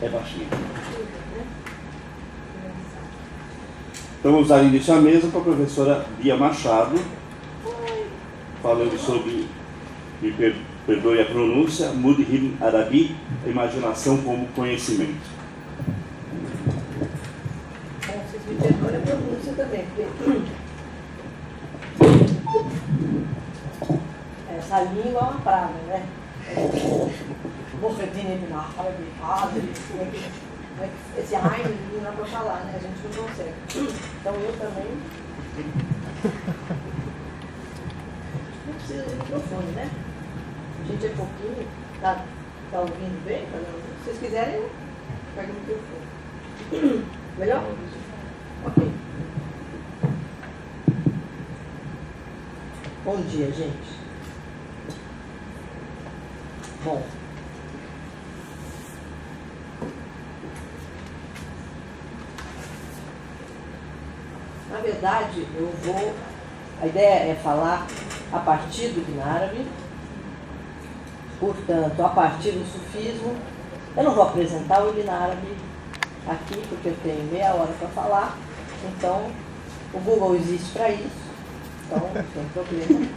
É baixinho. Então vamos dar início à mesa com a professora Bia Machado, falando sobre, me perdoe a pronúncia, Mudhim Arabi, a imaginação como conhecimento. Bom, vocês me perdoem a pronúncia também, porque essa língua é uma praga, né? Esse raio não dá para falar, né? A gente não consegue. Então eu também. Não precisa de microfone, né? A gente é pouquinho. Tá ouvindo bem? Se vocês quiserem, pega o microfone. Melhor? Ok. Bom dia, gente. Bom. Na verdade, a ideia é falar a partir do Ibn Arabi, portanto, a partir do sufismo. Eu não vou apresentar o Ibn Arabi aqui, porque eu tenho meia hora para falar, então o Google existe para isso, então não tem problema.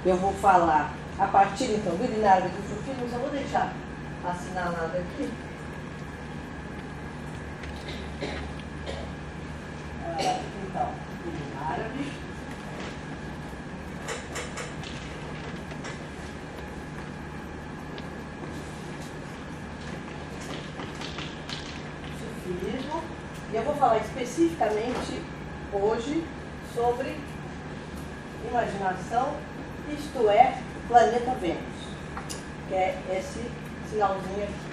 Eu vou falar a partir então do Ibn Arabi e do sufismo, eu vou deixar assinalado aqui. Então, Ibn Arabi. Sufismo. E eu vou falar especificamente hoje sobre imaginação, isto é, planeta Vênus, que é esse sinalzinho aqui.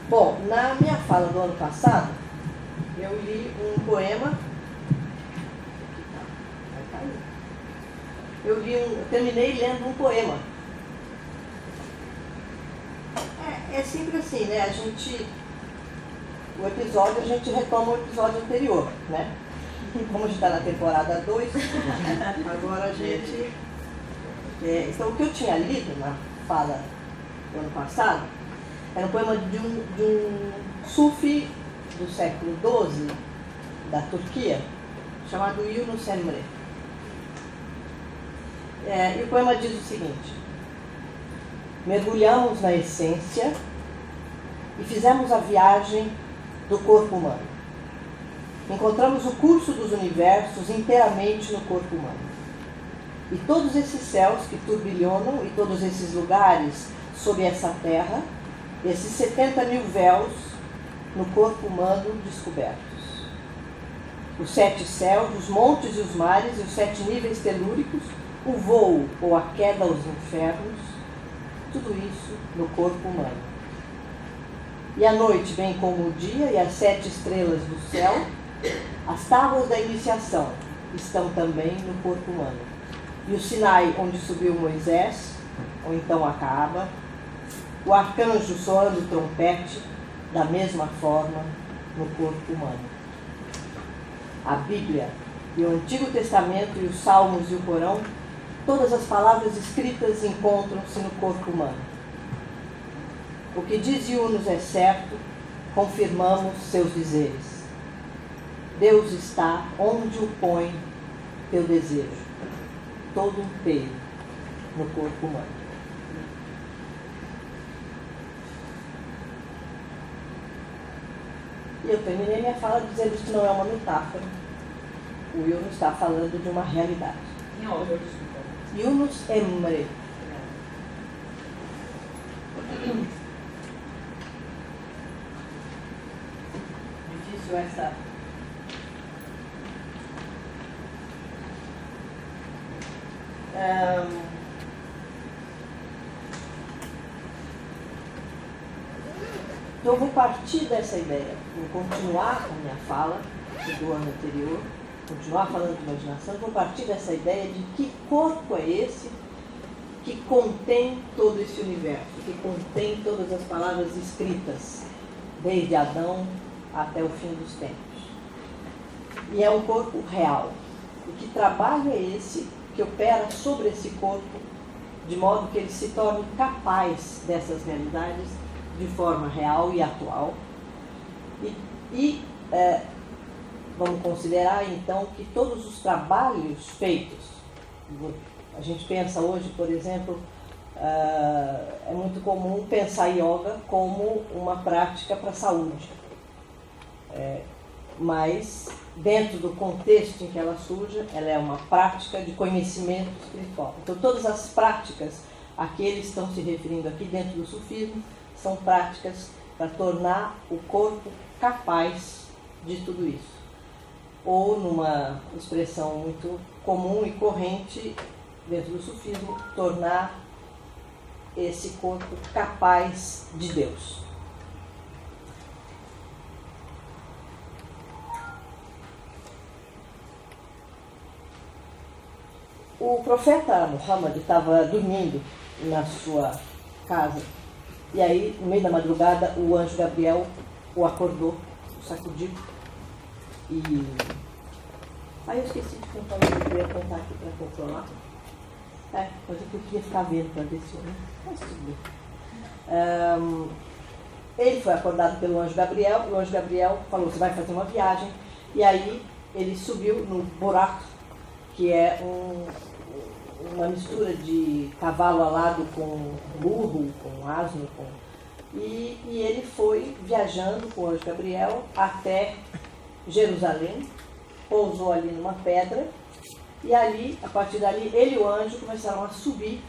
Bom, na minha fala do ano passado, eu li um poema. Eu terminei lendo um poema. É sempre assim, né? O episódio, a gente retoma o episódio anterior, né? Como a gente está na temporada 2, agora a gente... então, o que eu tinha lido na fala do ano passado era um poema de um sufi do século XII, da Turquia, chamado Yunus Emre. E o poema diz o seguinte: mergulhamos na essência e fizemos a viagem do corpo humano. Encontramos o curso dos universos inteiramente no corpo humano. E todos esses céus que turbilhonam e todos esses lugares sob essa terra, esses 70 mil véus no corpo humano descobertos. Os 7 céus, os montes e os mares e os 7 níveis telúricos, o voo ou a queda aos infernos, tudo isso no corpo humano. E a noite, bem como o dia, e as 7 estrelas do céu, as tábuas da iniciação estão também no corpo humano. E o Sinai, onde subiu Moisés, ou então a Caaba, o arcanjo soando o trompete, da mesma forma, no corpo humano. A Bíblia e o Antigo Testamento e os Salmos e o Corão, todas as palavras escritas encontram-se no corpo humano. O que diz Yunus é certo, confirmamos seus dizeres. Deus está onde o põe teu desejo, todo inteiro no corpo humano. E eu terminei minha fala dizendo que não é uma metáfora. O Yunus está falando de uma realidade. Yunus Emre. Difícil essa. Então eu vou partir dessa ideia, vou continuar com a minha fala do ano anterior, continuar falando de imaginação, vou partir dessa ideia de que corpo é esse que contém todo esse universo, que contém todas as palavras escritas, desde Adão até o fim dos tempos. E é um corpo real. E que trabalho é esse que opera sobre esse corpo, de modo que ele se torne capaz dessas realidades de forma real e atual? Vamos considerar então que todos os trabalhos feitos, a gente pensa hoje, por exemplo, é muito comum pensar yoga como uma prática para a saúde. Mas, dentro do contexto em que ela surge, ela é uma prática de conhecimento espiritual. Então, todas as práticas a que eles estão se referindo aqui dentro do sufismo são práticas para tornar o corpo capaz de tudo isso. Ou, numa expressão muito comum e corrente dentro do sufismo, tornar esse corpo capaz de Deus. O profeta Muhammad estava dormindo na sua casa, e aí, no meio da madrugada, o anjo Gabriel o acordou, o sacudiu, e aí eu esqueci de contar o que eu queria contar aqui para controlar. Mas eu queria ficar vendo para ver se eu... Mas tudo bem. Ele foi acordado pelo anjo Gabriel, e o anjo Gabriel falou: você vai fazer uma viagem, e aí ele subiu no buraco, que é uma mistura de cavalo alado com burro, com asno, e ele foi viajando com o anjo Gabriel até Jerusalém, pousou ali numa pedra, e ali, a partir dali, ele e o anjo começaram a subir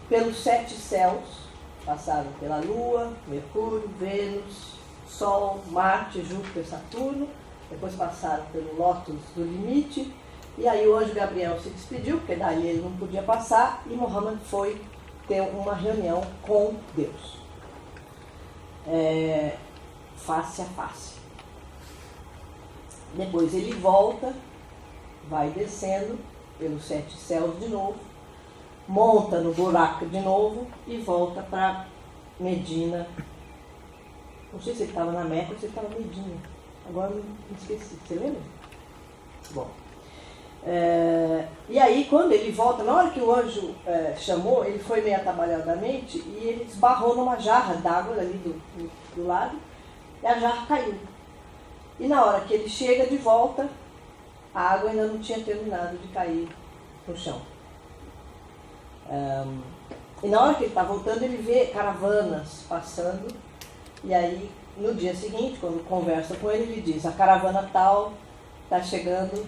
pelos 7 céus, passaram pela Lua, Mercúrio, Vênus, Sol, Marte, Júpiter, Saturno, depois passaram pelo Lótus do Limite, e aí o anjo Gabriel se despediu, porque dali ele não podia passar, e Muhammad foi ter uma reunião com Deus, face a face. Depois ele volta, vai descendo pelos 7 céus de novo, monta no buraco de novo e volta para Medina. Não sei se ele estava na Meca ou se ele estava em Medina. Agora me esqueci. Você lembra? Bom. E aí, quando ele volta, na hora que o anjo chamou, ele foi meio atabalhadamente e ele esbarrou numa jarra d'água ali do lado, e a jarra caiu. E na hora que ele chega de volta, a água ainda não tinha terminado de cair no chão. E na hora que ele está voltando, ele vê caravanas passando, e aí, no dia seguinte, quando conversa com ele, ele diz: a caravana tal está chegando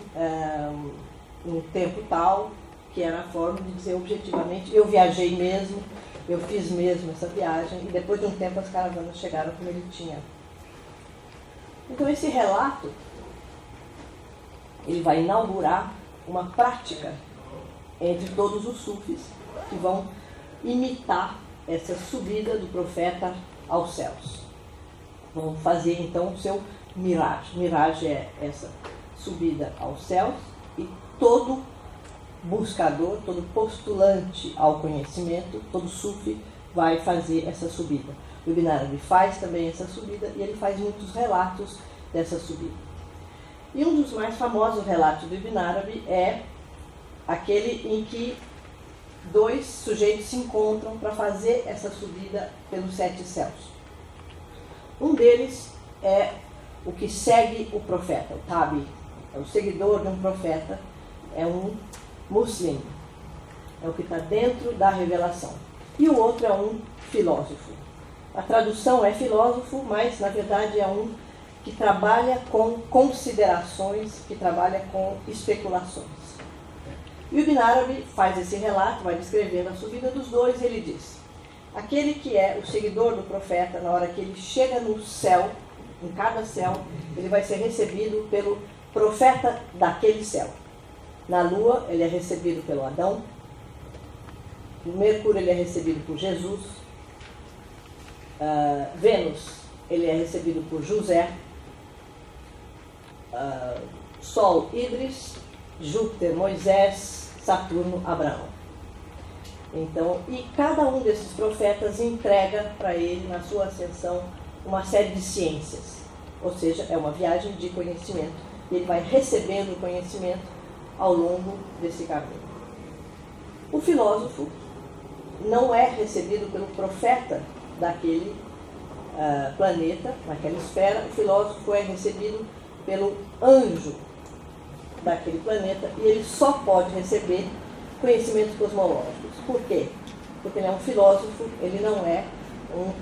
no tempo tal, que era a forma de dizer objetivamente: eu viajei mesmo, eu fiz mesmo essa viagem, e depois de um tempo as caravanas chegaram como ele tinha. Então esse relato, ele vai inaugurar uma prática entre todos os sufis que vão imitar essa subida do profeta aos céus. Vão fazer então o seu miraj. Miraj é essa subida aos céus, e todo buscador, todo postulante ao conhecimento, todo sufi vai fazer essa subida. O Ibn Arabi faz também essa subida, e ele faz muitos relatos dessa subida. E um dos mais famosos relatos do Ibn Arabi é aquele em que 2 sujeitos se encontram para fazer essa subida pelos 7 céus. Um deles é o que segue o profeta, o tabi, é o seguidor de um profeta, é um muslim, é o que está dentro da revelação. E o outro é um filósofo. A tradução é filósofo, mas na verdade é um que trabalha com considerações, que trabalha com especulações. E o Ibn Arabi faz esse relato, vai descrevendo a subida dos dois, e ele diz: aquele que é o seguidor do profeta, na hora que ele chega no céu, em cada céu, ele vai ser recebido pelo profeta daquele céu. Na Lua, ele é recebido pelo Adão. No Mercúrio, ele é recebido por Jesus. Vênus, ele é recebido por José. Sol, Idris. Júpiter, Moisés. Saturno, Abraão. Então, e cada um desses profetas entrega para ele, na sua ascensão, uma série de ciências. Ou seja, é uma viagem de conhecimento. Ele vai recebendo o conhecimento ao longo desse caminho. O filósofo não é recebido pelo profeta daquele planeta, naquela esfera. O filósofo é recebido pelo anjo daquele planeta e ele só pode receber conhecimentos cosmológicos. Por quê? Porque ele é um filósofo, ele não é um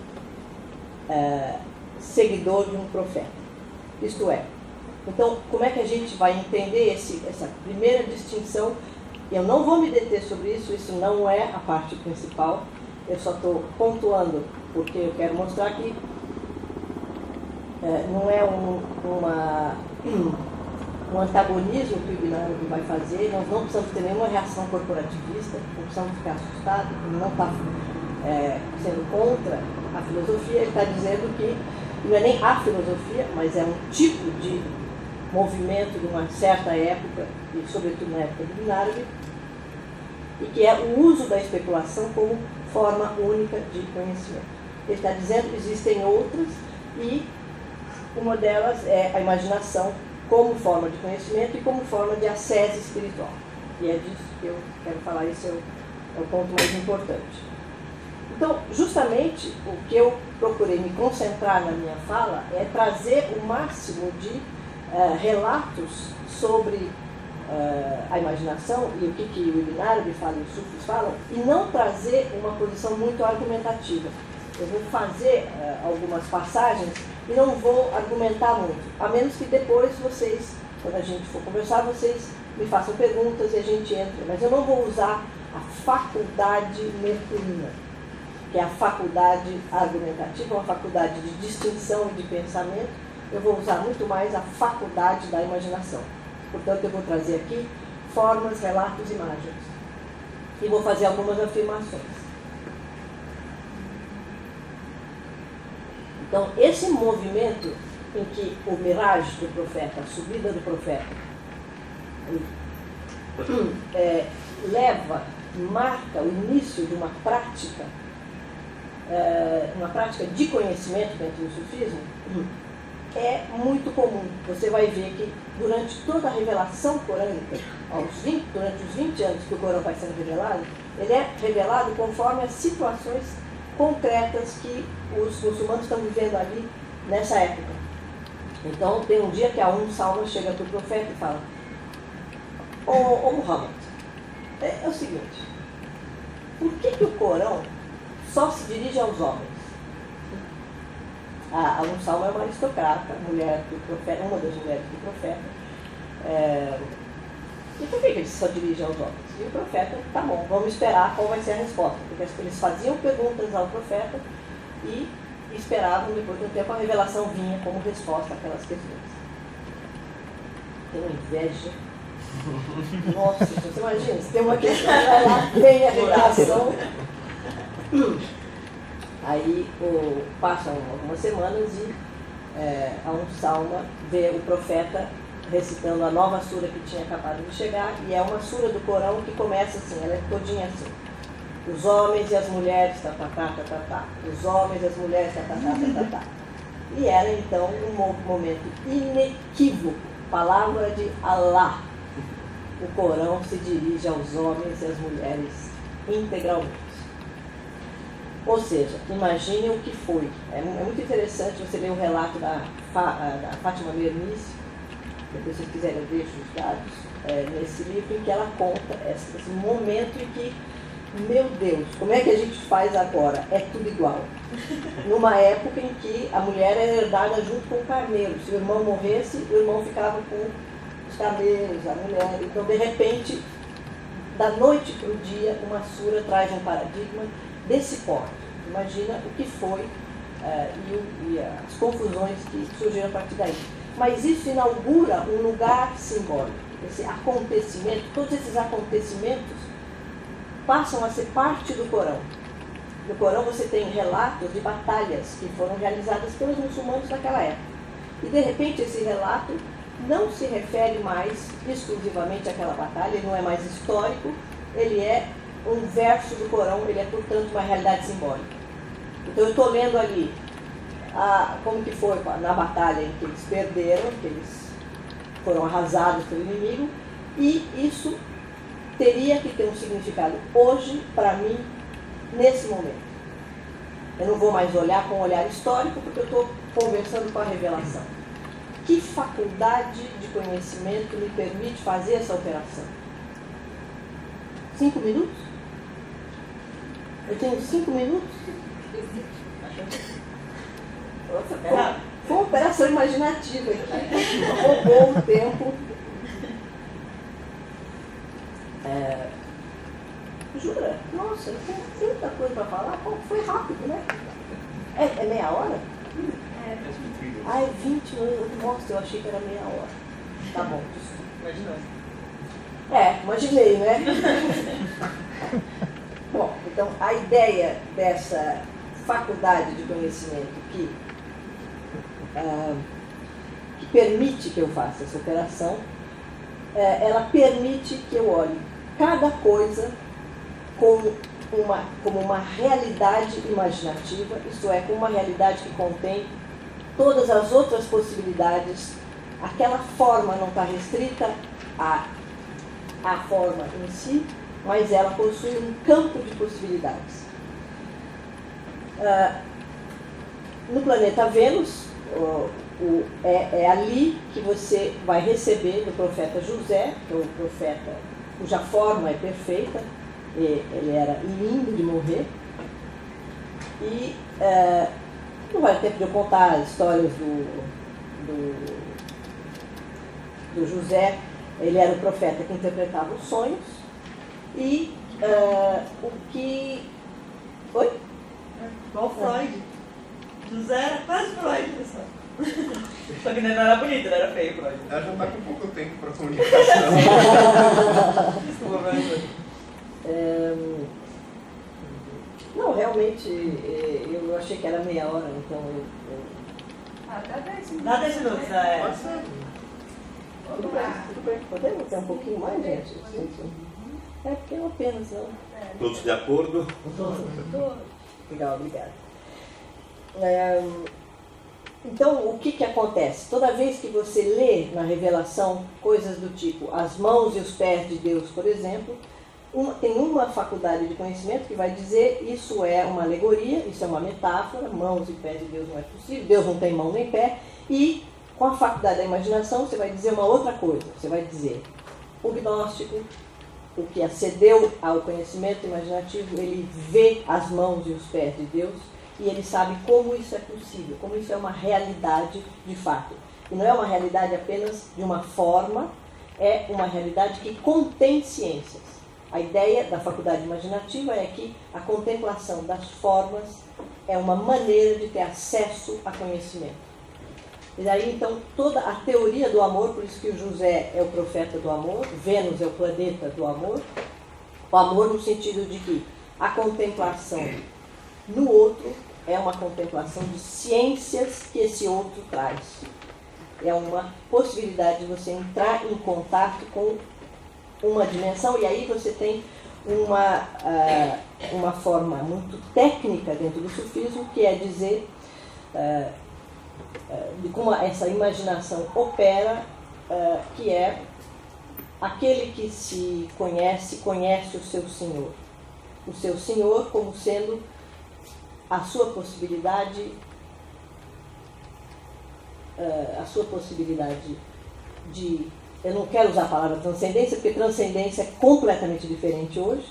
seguidor de um profeta. Isto é, então, como é que a gente vai entender essa primeira distinção? Eu não vou me deter sobre isso, isso não é a parte principal, eu só estou pontuando, porque eu quero mostrar que não é um antagonismo que o Ibn Arabi vai fazer. Nós não precisamos ter nenhuma reação corporativista, não precisamos ficar assustados, ele não está sendo contra a filosofia, ele está dizendo que não é nem a filosofia, mas é um tipo de movimento de uma certa época, e sobretudo na época do Ibn Arabi, e que é o uso da especulação como forma única de conhecimento. Ele está dizendo que existem outras, e uma delas é a imaginação como forma de conhecimento e como forma de ascese espiritual. E é disso que eu quero falar, esse é o ponto mais importante. Então, justamente, o que eu procurei me concentrar na minha fala é trazer o máximo de relatos sobre a imaginação e o que o Ibn Arabi fala e os sufis falam, e não trazer uma posição muito argumentativa. Eu vou fazer algumas passagens e não vou argumentar muito, a menos que depois vocês, quando a gente for conversar, vocês me façam perguntas e a gente entre. Mas eu não vou usar a faculdade mercurina, que é a faculdade argumentativa, uma faculdade de distinção e de pensamento. Eu vou usar muito mais a faculdade da imaginação. Portanto, eu vou trazer aqui formas, relatos, imagens. E vou fazer algumas afirmações. Então, esse movimento em que o mirage do profeta, a subida do profeta, marca o início de uma prática de conhecimento dentro do sufismo, é muito comum. Você vai ver que durante toda a revelação corânica, durante os 20 anos que o Corão vai sendo revelado, ele é revelado conforme as situações concretas que os muçulmanos estão vivendo ali nessa época. Então, tem um dia que a Salma chega para o profeta e fala: Ô Muhammad, é o seguinte, por que o Corão só se dirige aos homens? A Salma é uma aristocrata, mulher do profeta, uma das mulheres do profeta. E por que ele só dirige aos homens? E o profeta, tá bom, vamos esperar qual vai ser a resposta. Porque eles faziam perguntas ao profeta e esperavam, depois de um tempo, a revelação vinha como resposta àquelas questões. Tem uma inveja. Nossa, você imagina, se tem uma questão, vai lá, vem a revelação. Aí passam algumas semanas e a Salma vê o profeta recitando a nova sura que tinha acabado de chegar, e é uma sura do Corão que começa assim, ela é todinha assim: os homens e as mulheres, os homens e as mulheres, E era então um momento inequívoco, palavra de Allah. O Corão se dirige aos homens e às mulheres integralmente. Ou seja, imagine o que foi. É muito interessante você ler o relato da Fátima Mernissi. Depois, se vocês quiserem, eu deixo os dados nesse livro, em que ela conta esse momento em que, meu Deus, como é que a gente faz agora? É tudo igual. Numa época em que a mulher era herdada junto com o carneiro. Se o irmão morresse, o irmão ficava com os camelos, a mulher. Então, de repente, da noite para o dia, uma sura traz um paradigma desse porte. Imagina o que foi e as confusões que surgiram a partir daí. Mas isso inaugura um lugar simbólico. Esse acontecimento, todos esses acontecimentos passam a ser parte do Corão. No Corão você tem relatos de batalhas que foram realizadas pelos muçulmanos naquela época. E de repente esse relato não se refere mais exclusivamente àquela batalha, ele não é mais histórico, ele é um verso do Corão, ele é, portanto, uma realidade simbólica. Então eu estou lendo ali como que foi na batalha em que eles perderam, que eles foram arrasados pelo inimigo, e isso teria que ter um significado hoje, para mim, nesse momento. Eu não vou mais olhar com um olhar histórico, porque eu estou conversando com a revelação. Que faculdade de conhecimento me permite fazer essa operação? 5 minutos? Eu tenho 5 minutos? Foi uma operação imaginativa aqui. Roubou o tempo. Jura? Nossa, eu tenho tanta coisa para falar. Pô, foi rápido, né? É meia hora? Ah, é 20 minutos. Nossa, eu achei que era meia hora. Tá bom, desculpa. Imaginou. Imaginei, né? Bom, então a ideia dessa faculdade de conhecimento que permite que eu faça essa operação, ela permite que eu olhe cada coisa como uma realidade imaginativa, isto é, como uma realidade que contém todas as outras possibilidades. Aquela forma não está restrita à forma em si, mas ela possui um campo de possibilidades. No planeta Vênus, é ali que você vai receber do profeta José, que é o profeta cuja forma é perfeita, ele era lindo de morrer, e não vai ter tempo de eu contar as histórias do José. Ele era o profeta que interpretava os sonhos, e o que... Oi? Igual Freud. José era quase Freud, pessoal. Só que ele não era bonito, ele era feio, Freud. Ela já está com pouco tempo para comunicação. Desculpa, professor. Não, realmente, eu achei que era meia hora, então Dá 10 minutos. Dá 10 minutos, Tudo bem. Podemos ter um pouquinho mais, gente? É porque é uma pena, senão... Todos de acordo? Legal, obrigada. Então, o que acontece? Toda vez que você lê na revelação coisas do tipo as mãos e os pés de Deus, por exemplo, tem uma faculdade de conhecimento que vai dizer isso é uma alegoria, isso é uma metáfora, mãos e pés de Deus não é possível, Deus não tem mão nem pé, e com a faculdade da imaginação você vai dizer uma outra coisa, você vai dizer o gnóstico, o que acedeu ao conhecimento imaginativo, ele vê as mãos e os pés de Deus, e ele sabe como isso é possível, como isso é uma realidade de fato. E não é uma realidade apenas de uma forma, é uma realidade que contém ciências. A ideia da faculdade imaginativa é que a contemplação das formas é uma maneira de ter acesso a conhecimento. E daí, então, toda a teoria do amor, por isso que o José é o profeta do amor, Vênus é o planeta do amor, o amor no sentido de que a contemplação no outro é uma contemplação de ciências que esse outro traz. É uma possibilidade de você entrar em contato com uma dimensão, e aí você tem uma forma muito técnica dentro do sufismo, que é dizer de como essa imaginação opera, que é aquele que se conhece, conhece o seu senhor. O seu senhor como sendo a sua possibilidade de... Eu não quero usar a palavra transcendência, porque transcendência é completamente diferente hoje,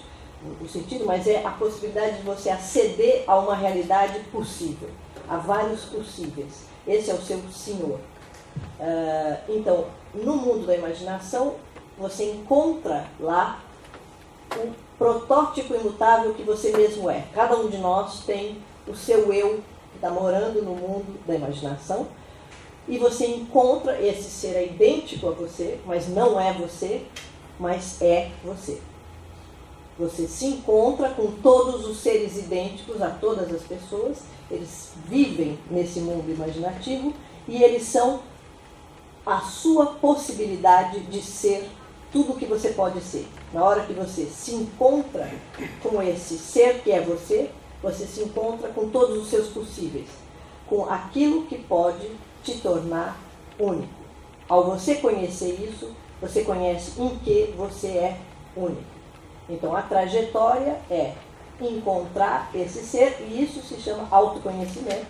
no sentido, mas é a possibilidade de você aceder a uma realidade possível, a vários possíveis. Esse é o seu senhor. Então, no mundo da imaginação, você encontra lá o protótipo imutável que você mesmo é. Cada um de nós tem o seu eu que está morando no mundo da imaginação, e você encontra esse ser é idêntico a você, mas não é você, mas é você. Você se encontra com todos os seres idênticos a todas as pessoas, eles vivem nesse mundo imaginativo e eles são a sua possibilidade de ser tudo o que você pode ser. Na hora que você se encontra com esse ser que é você, você se encontra com todos os seus possíveis, com aquilo que pode te tornar único. Ao você conhecer isso, você conhece em que você é único. Então a trajetória é encontrar esse ser, e isso se chama autoconhecimento,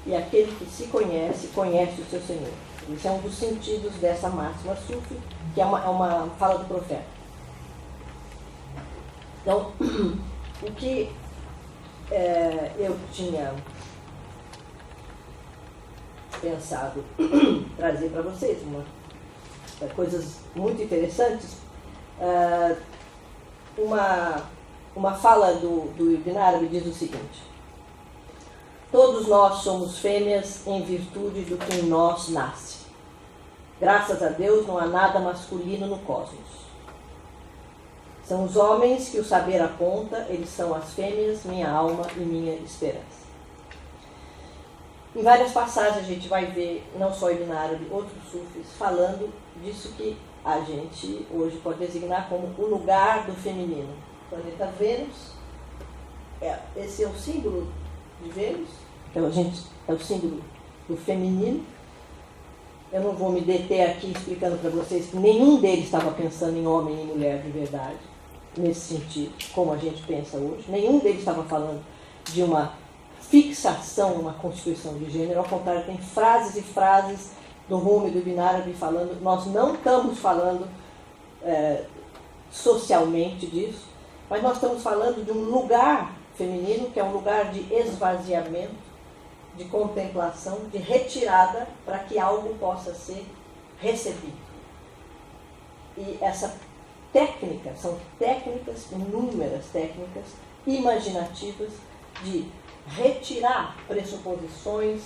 e aquele que se conhece, conhece o seu Senhor. Esse é um dos sentidos dessa máxima Sufi, que é uma fala do profeta. Então, o que eu tinha pensado trazer para vocês, coisas muito interessantes, uma fala do Ibn Arabi diz o seguinte: todos nós somos fêmeas em virtude do que em nós nasce. Graças a Deus não há nada masculino no cosmos. São os homens que o saber aponta, eles são as fêmeas, minha alma e minha esperança. Em várias passagens a gente vai ver, não só Ibn Arabi, outros sufis, falando disso que a gente hoje pode designar como o lugar do feminino. O planeta Vênus, esse é o símbolo de Vênus, é o símbolo do feminino. Eu não vou me deter aqui explicando para vocês que nenhum deles estava pensando em homem e mulher de verdade, nesse sentido, como a gente pensa hoje. Nenhum deles estava falando de uma fixação, uma constituição de gênero. Ao contrário, tem frases e frases do Rumi, do Ibn Arabi falando, nós não estamos falando socialmente disso, mas nós estamos falando de um lugar feminino, que é um lugar de esvaziamento, de contemplação, de retirada, para que algo possa ser recebido. E essa técnica, são técnicas, inúmeras técnicas imaginativas de retirar pressuposições,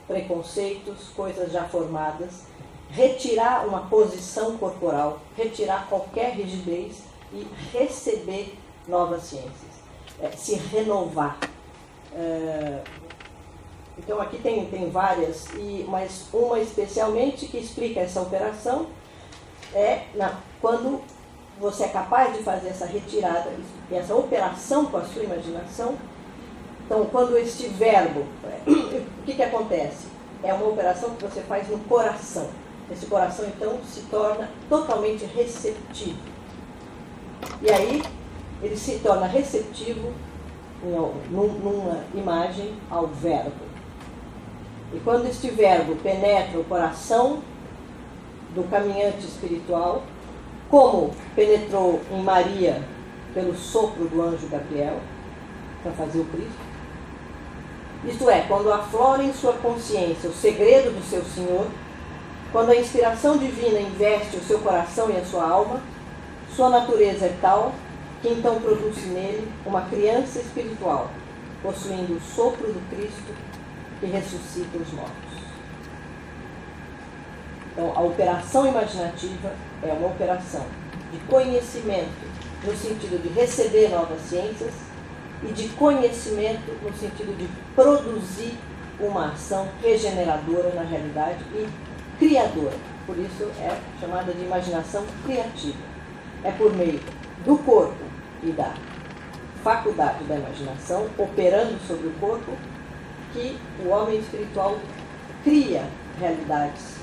preconceitos, coisas já formadas, retirar uma posição corporal, retirar qualquer rigidez e receber novas ciências, se renovar. Então aqui tem várias, mas uma especialmente que explica essa operação quando você é capaz de fazer essa retirada, essa operação com a sua imaginação. Então, quando este verbo, o que acontece? É uma operação que você faz no coração. Esse coração, então, se torna totalmente receptivo. E aí, ele se torna receptivo numa imagem ao verbo. E quando este verbo penetra o coração do caminhante espiritual, como penetrou em Maria pelo sopro do anjo Gabriel, para fazer o Cristo, isto é, quando aflora em sua consciência o segredo do seu Senhor, quando a inspiração divina investe o seu coração e a sua alma, sua natureza é tal que então produz nele uma criança espiritual, possuindo o sopro do Cristo que ressuscita os mortos. Então, a operação imaginativa é uma operação de conhecimento no sentido de receber novas ciências e de conhecimento no sentido de produzir uma ação regeneradora na realidade e criadora. Por isso é chamada de imaginação criativa. É por meio do corpo e da faculdade da imaginação, operando sobre o corpo, que o homem espiritual cria realidades,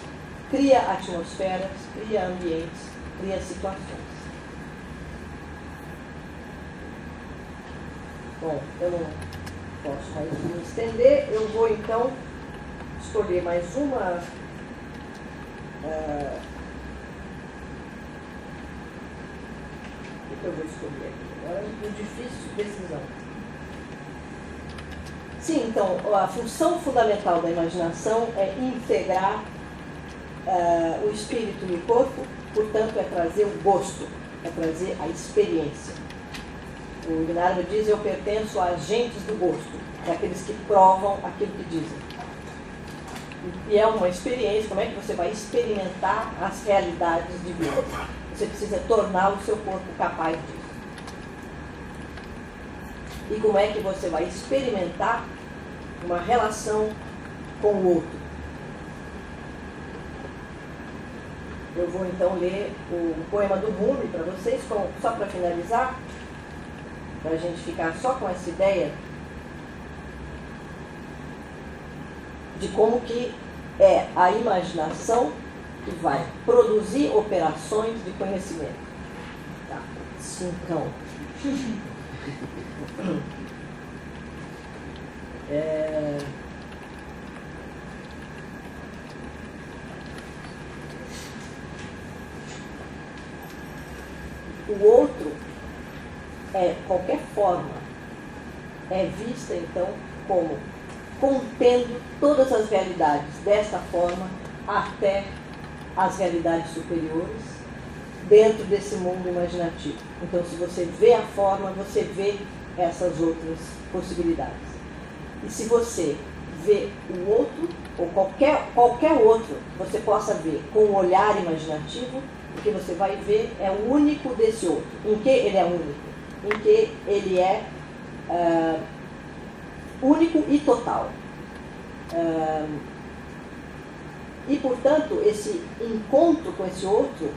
cria atmosferas, cria ambientes, cria situações. Bom, eu não posso mais me estender, eu vou então escolher mais uma. O que eu vou escolher aqui? Agora é um difícil decisão. Sim, então, a função fundamental da imaginação é integrar o espírito e o corpo, portanto, é trazer o gosto, é trazer a experiência. O Ibn Arabi diz, eu pertenço a agentes do gosto, daqueles que provam aquilo que dizem. E é uma experiência, como é que você vai experimentar as realidades divinas? Você precisa tornar o seu corpo capaz disso. E como é que você vai experimentar uma relação com o outro? Eu vou então ler o poema do Rumi para vocês, só para finalizar, para a gente ficar só com essa ideia de como que é a imaginação que vai produzir operações de conhecimento. Tá? Cincão. O outro, qualquer forma, é vista então como contendo todas as realidades, desta forma até as realidades superiores, dentro desse mundo imaginativo. Então, se você vê a forma, você vê essas outras possibilidades. E se você vê o outro, ou qualquer outro, você possa ver com o olhar imaginativo, o que você vai ver é o único desse outro. Em que ele é único? Em que ele é único e total. E, portanto, esse encontro com esse outro,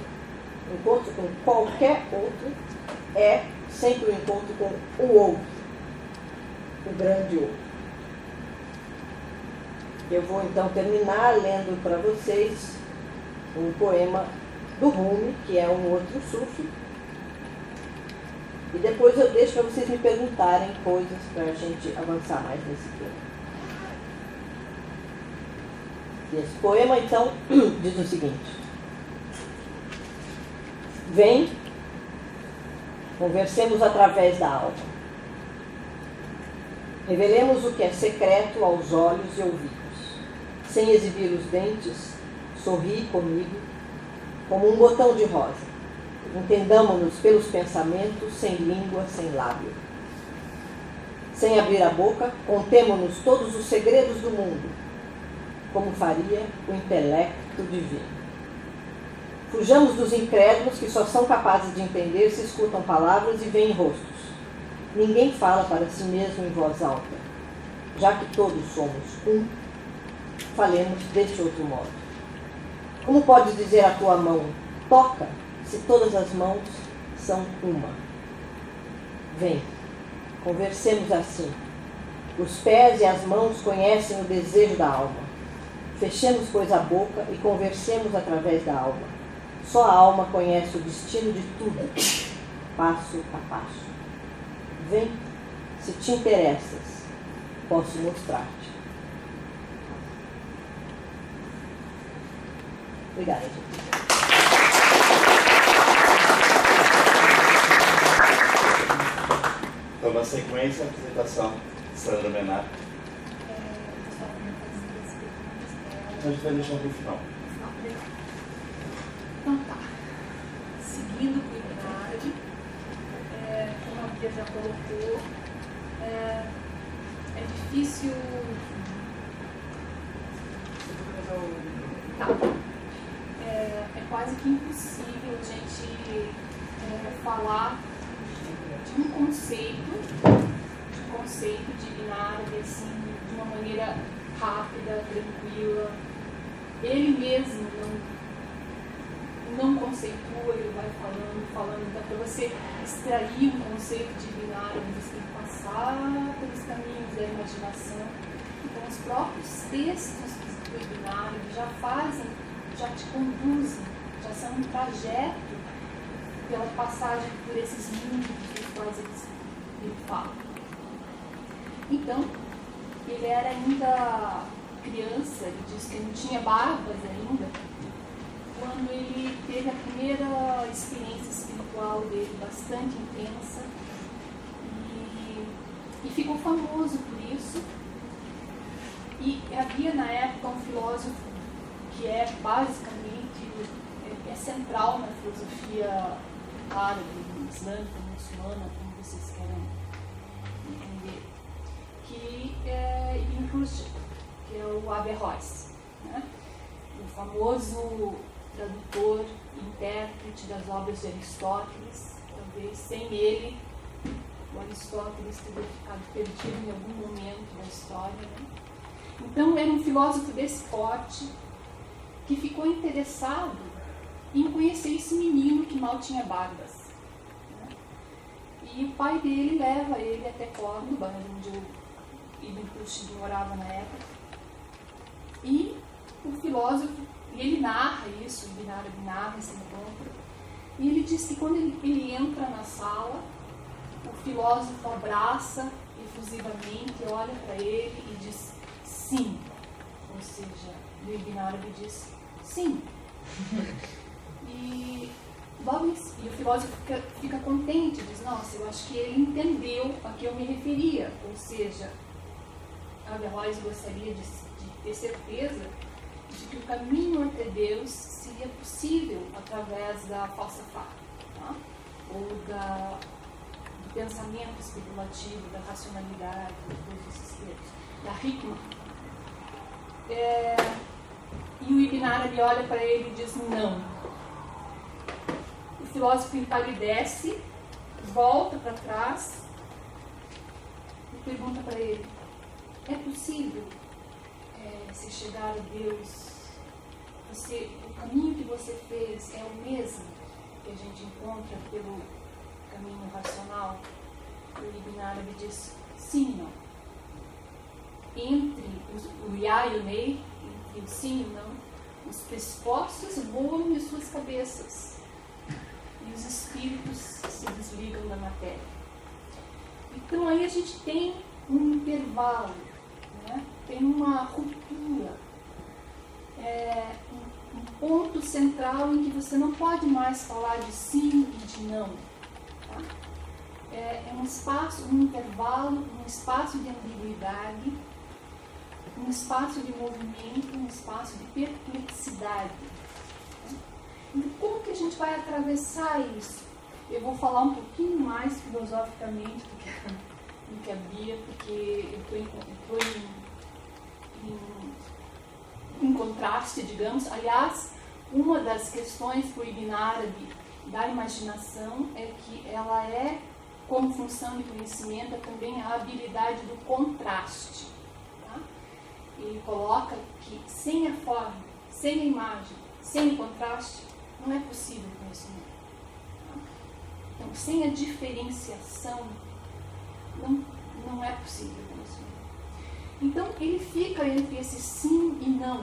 encontro com qualquer outro, é sempre o encontro com o outro, o grande outro. Eu vou então terminar lendo para vocês um poema do Rumi, que é um outro sufi, e depois eu deixo para vocês me perguntarem coisas para a gente avançar mais nesse tema. E esse poema, então, diz o seguinte: vem, conversemos através da alma. Revelemos o que é secreto aos olhos e ouvidos. Sem exibir os dentes, sorri comigo, como um botão de rosa. Entendamo-nos pelos pensamentos, sem língua, sem lábio. Sem abrir a boca, contemo-nos todos os segredos do mundo, como faria o intelecto divino. Fujamos dos incrédulos que só são capazes de entender se escutam palavras e veem rostos. Ninguém fala para si mesmo em voz alta. Já que todos somos um, falemos deste outro modo. Como podes dizer à tua mão, toca, se todas as mãos são uma? Vem, conversemos assim. Os pés e as mãos conhecem o desejo da alma. Fechemos, pois, a boca e conversemos através da alma. Só a alma conhece o destino de tudo, passo a passo. Vem, se te interessas, posso mostrar-te. Obrigada, gente. Então, na sequência, a apresentação de Sandra Menato. A gente vai deixar para o final. Então tá. Seguindo o Iluminati, como a Bia já colocou, é difícil. Tá. É quase que impossível a gente falar de um conceito de binário assim, de uma maneira rápida, tranquila. Ele mesmo não conceitua, ele vai falando. Então, para você extrair um conceito de binário, você tem que passar pelos caminhos da imaginação. Então, os próprios textos do binário já te conduzem, já são um trajeto pela passagem por esses mundos dos quais ele fala. Então, ele era ainda criança, ele disse que não tinha barbas ainda, quando ele teve a primeira experiência espiritual dele, bastante intensa, e ficou famoso por isso. E havia na época um filósofo que é basicamente central na filosofia árabe, islâmica, muçulmana, como vocês querem entender, que é Ibn Rushd, que é o Averroes, né? O famoso tradutor e intérprete das obras de Aristóteles. Talvez sem ele o Aristóteles teria ficado perdido em algum momento da história, né? Então era um filósofo desse porte que ficou interessado em conhecer esse menino que mal tinha barbas. Né? E o pai dele leva ele até Córdoba, onde o Ibn Rushd morava na época. E o filósofo, ele narra isso, o Ibn Arabi narra esse encontro, e ele diz que quando ele entra na sala, o filósofo abraça efusivamente, olha para ele e diz sim. Ou seja, o Ibn Arabi diz sim. E o filósofo fica contente, diz, nossa, eu acho que ele entendeu a que eu me referia. Ou seja, Averroes gostaria de ter certeza de que o caminho até Deus seria possível através da falsafa, tá? Ou do pensamento especulativo, da racionalidade, dos esses termos, da hikmah. E o Ibn Arabi olha para ele e diz não. O filósofo empalidece, volta para trás e pergunta para ele, é possível se chegar a Deus, o caminho que você fez é o mesmo que a gente encontra pelo caminho racional? O Ibn Arabi diz, sim e não. Entre o Ya e o Nei, entre o sim e o não, os pressupostos voam de suas cabeças e os espíritos se desligam da matéria. Então aí a gente tem um intervalo, né? Tem uma ruptura, um ponto central em que você não pode mais falar de sim e de não. Tá? É um espaço, um intervalo, um espaço de ambiguidade, um espaço de movimento, um espaço de perplexidade. Então, como que a gente vai atravessar isso? Eu vou falar um pouquinho mais filosoficamente do que a Bia, porque eu estou em contraste, digamos. Aliás, uma das questões para o Ibn Arabi da imaginação é que ela é, como função de conhecimento, também a habilidade do contraste. Tá? Ele coloca que sem a forma, sem a imagem, sem o contraste, não é possível o conhecimento. Tá? Então, sem a diferenciação, não é possível o conhecimento. Então, ele fica entre esse sim e não.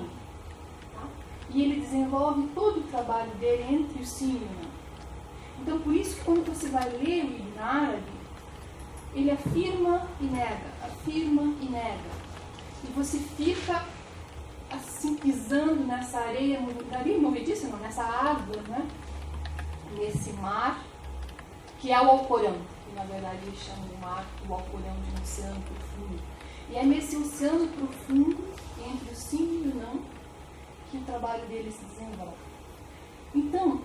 Tá? E ele desenvolve todo o trabalho dele entre o sim e o não. Então, por isso que quando você vai ler o Ibn Arabi, ele afirma e nega, afirma e nega. E você fica assim pisando nessa areia movediça, não, nessa água, né? Nesse mar, que é o Alcorão, que na verdade eles chamam de mar, o Alcorão de um oceano profundo. E é nesse oceano profundo, entre o sim e o não, que o trabalho dele se desenvolve. Então,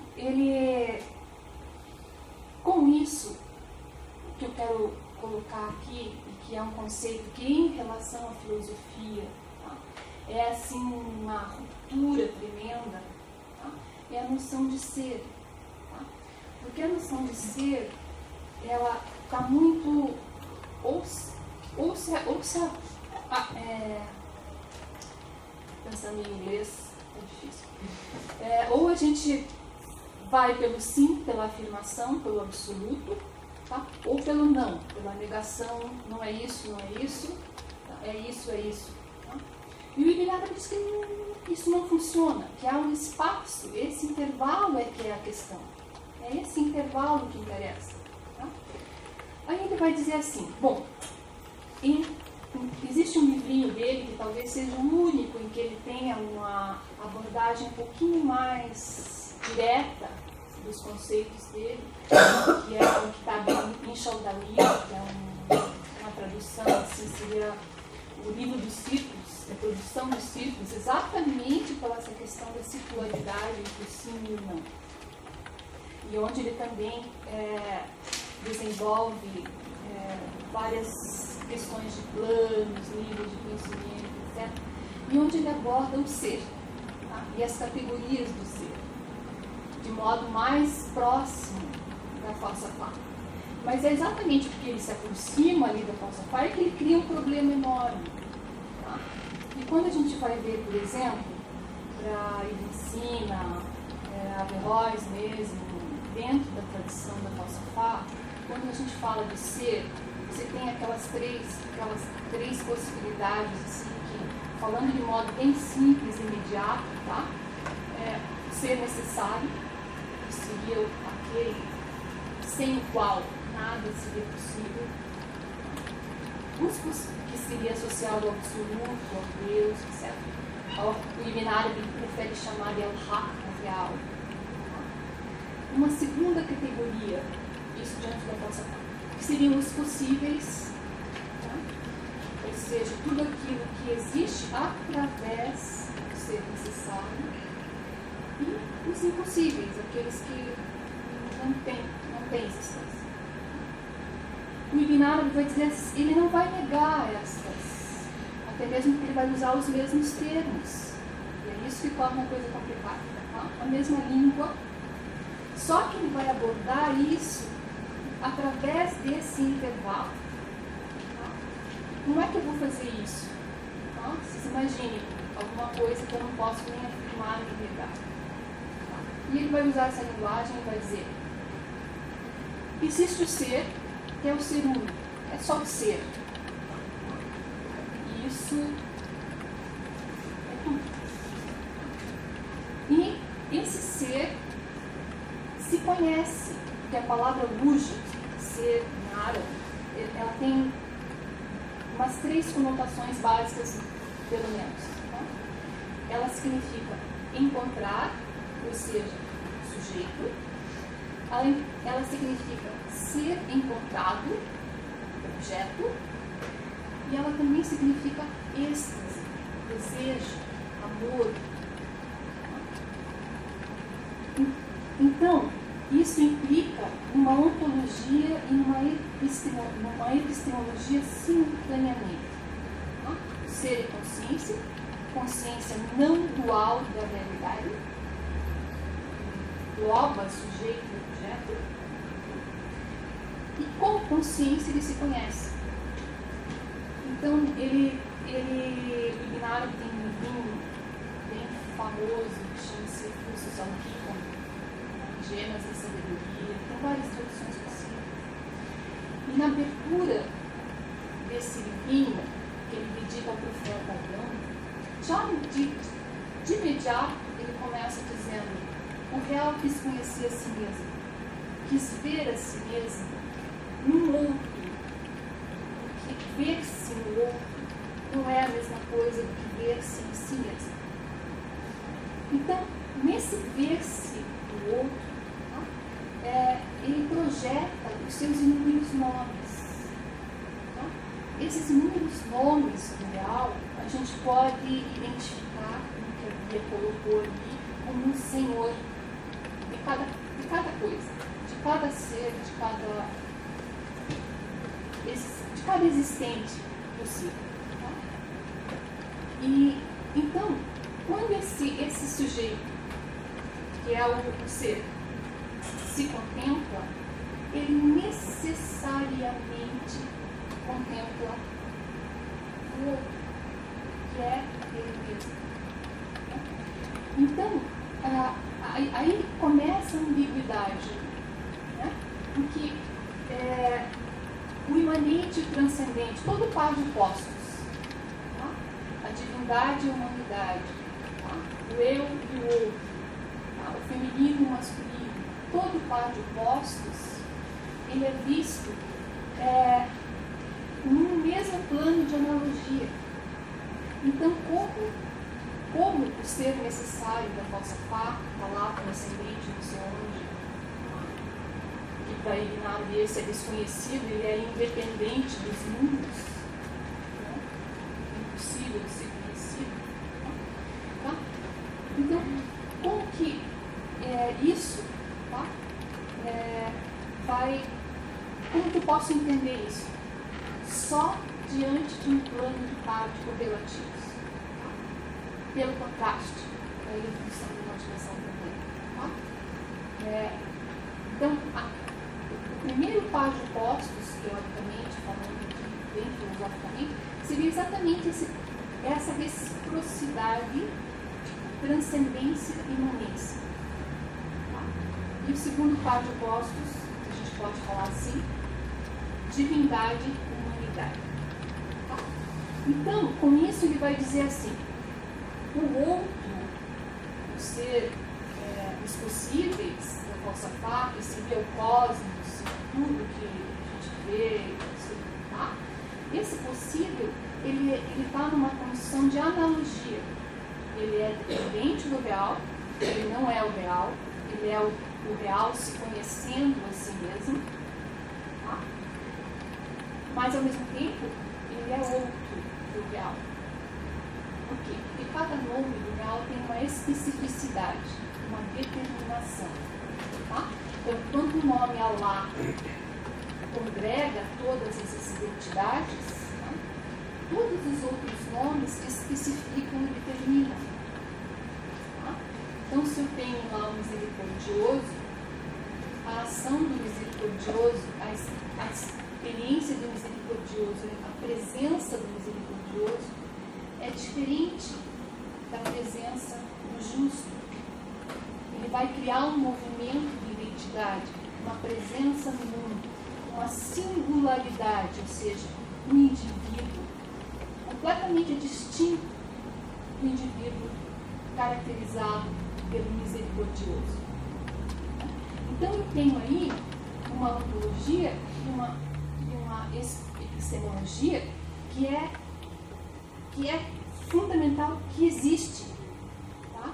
com isso, o que eu quero colocar aqui, e que é um conceito que em relação à filosofia, tá, é assim uma ruptura tremenda, tá, é a noção de ser. Tá? Porque a noção de ser, ela está muito... pensando em inglês, é difícil. Ou a gente vai pelo sim, pela afirmação, pelo absoluto, tá? Ou pelo não, pela negação, não é isso, tá? É isso. Tá? E o Ibn Arabi diz que isso não funciona, que há um espaço, esse intervalo é que é a questão. É esse intervalo que interessa. Tá? Aí ele vai dizer assim, bom, existe um livrinho dele que talvez seja o único em que ele tenha uma abordagem um pouquinho mais direta dos conceitos dele, que é o Kitab Inshaudali, que é uma tradução, assim, seria o livro dos círculos, a produção dos círculos, exatamente pela essa questão da circularidade entre o sim e o não. E onde ele também desenvolve várias questões de planos, níveis de conhecimento, etc. E onde ele aborda o ser, tá? E as categorias do ser, de modo mais próximo da falsafa. Mas é exatamente porque ele se aproxima ali da falsafa que ele cria um problema enorme. Tá? E quando a gente vai ver, por exemplo, para Ibn Sina, Averroes mesmo, dentro da tradição da falsafá, quando a gente fala de ser, você tem aquelas três possibilidades, assim, que, falando de modo bem simples e imediato, tá? Ser necessário, que seria aquele sem o qual nada seria possível. Que seria associado ao absoluto, ao Deus, etc. O Ibn prefere chamar de al-haq, real. Uma segunda categoria, isso diante da falsafá, que seriam os possíveis, tá? Ou seja, tudo aquilo que existe através do ser necessário, e os impossíveis, aqueles que não têm existência. O Ibn Arabi vai dizer, ele não vai negar estas, até mesmo que ele vai usar os mesmos termos. E é isso que torna a coisa complicada. Tá? A mesma língua, só que ele vai abordar isso através desse intervalo. Tá? Como é que eu vou fazer isso? Tá? Vocês imaginem alguma coisa que eu não posso nem afirmar nem negar. Tá? E ele vai usar essa linguagem e vai dizer, existe o ser, que é o ser único, é só o ser. Isso é tudo. E esse ser se conhece, porque a palavra wujud, ser em árabe, ela tem umas 3 conotações básicas, pelo menos. Tá? Ela significa encontrar, ou seja, sujeito. Ela significa ser encontrado, objeto, e ela também significa êxtase, desejo, amor. Então, isso implica uma ontologia e uma epistemologia simultaneamente. O ser e consciência, consciência não dual da realidade, engloba sujeito e objeto, e com consciência ele se conhece. Então, Ibn Arabi tem um livro bem famoso que chama-se Fusus al-Hikam, Gemas da Sabedoria, tem várias traduções possíveis. E na abertura desse livrinho, que ele dedica ao profeta Adão, já de imediato ele começa dizendo: o real quis conhecer a si mesmo, quis ver a si mesmo num outro, que ver-se no outro não é a mesma coisa do que ver-se em si mesmo. Então, nesse ver-se no outro, tá? Ele projeta os seus inúmeros nomes. Tá? Esses inúmeros nomes do real, a gente pode identificar, como que a Bia colocou ali, como um senhor de cada coisa, de cada ser, de cada existente possível. Tá? E então, quando esse sujeito, que é o ser, se contempla, ele necessariamente contempla o outro, que é ele mesmo. Então, aí começa a ambiguidade, né? Porque o imanente e o transcendente, todo par de opostos, tá? A divindade e a humanidade, tá? O eu e o outro, tá? O feminino e o masculino, todo par de opostos, ele é visto num mesmo plano de analogia. Então, como o ser necessário da falsafá, a palavra ascendente, não sei onde, que para Ibn Arabi esse é desconhecido, ele é independente dos mundos, né? Impossível de ser conhecido. Tá? Então, como que isso, tá? Como que eu posso entender isso? Só diante de um plano de prático relativos. Tá? Pelo contraste, a evolução de motivação também. Tá? Então, o primeiro par de opostos, teoricamente, falando aqui bem filosoficamente, seria exatamente essa reciprocidade de transcendência e imanência. E o segundo par de opostos, que a gente pode falar assim, divindade e humanidade. Tá? Então, com isso ele vai dizer assim, o outro, o ser, os possíveis da nossa parte, seria o cosmos, tudo que a gente vê, tá? Esse possível, ele está numa condição de analogia. Ele é dependente do real, ele não é o real, ele é o real se conhecendo a si mesmo, tá? Mas ao mesmo tempo, ele é outro do real. Por quê? Porque cada nome do real tem uma especificidade, uma determinação. Tá? Então, quando o nome Allah congrega todas essas identidades, tá? Todos os outros nomes especificam e determinam. Tá? Então, se eu tenho lá o misericordioso, a ação do misericordioso, a experiência do misericordioso, a presença do misericordioso é diferente da presença do justo. Ele vai criar um movimento de identidade, uma presença no mundo, uma singularidade, ou seja, um indivíduo completamente distinto do indivíduo caracterizado pelo misericordioso. Então eu tenho aí uma ontologia e uma epistemologia que é fundamental, que existe. Tá?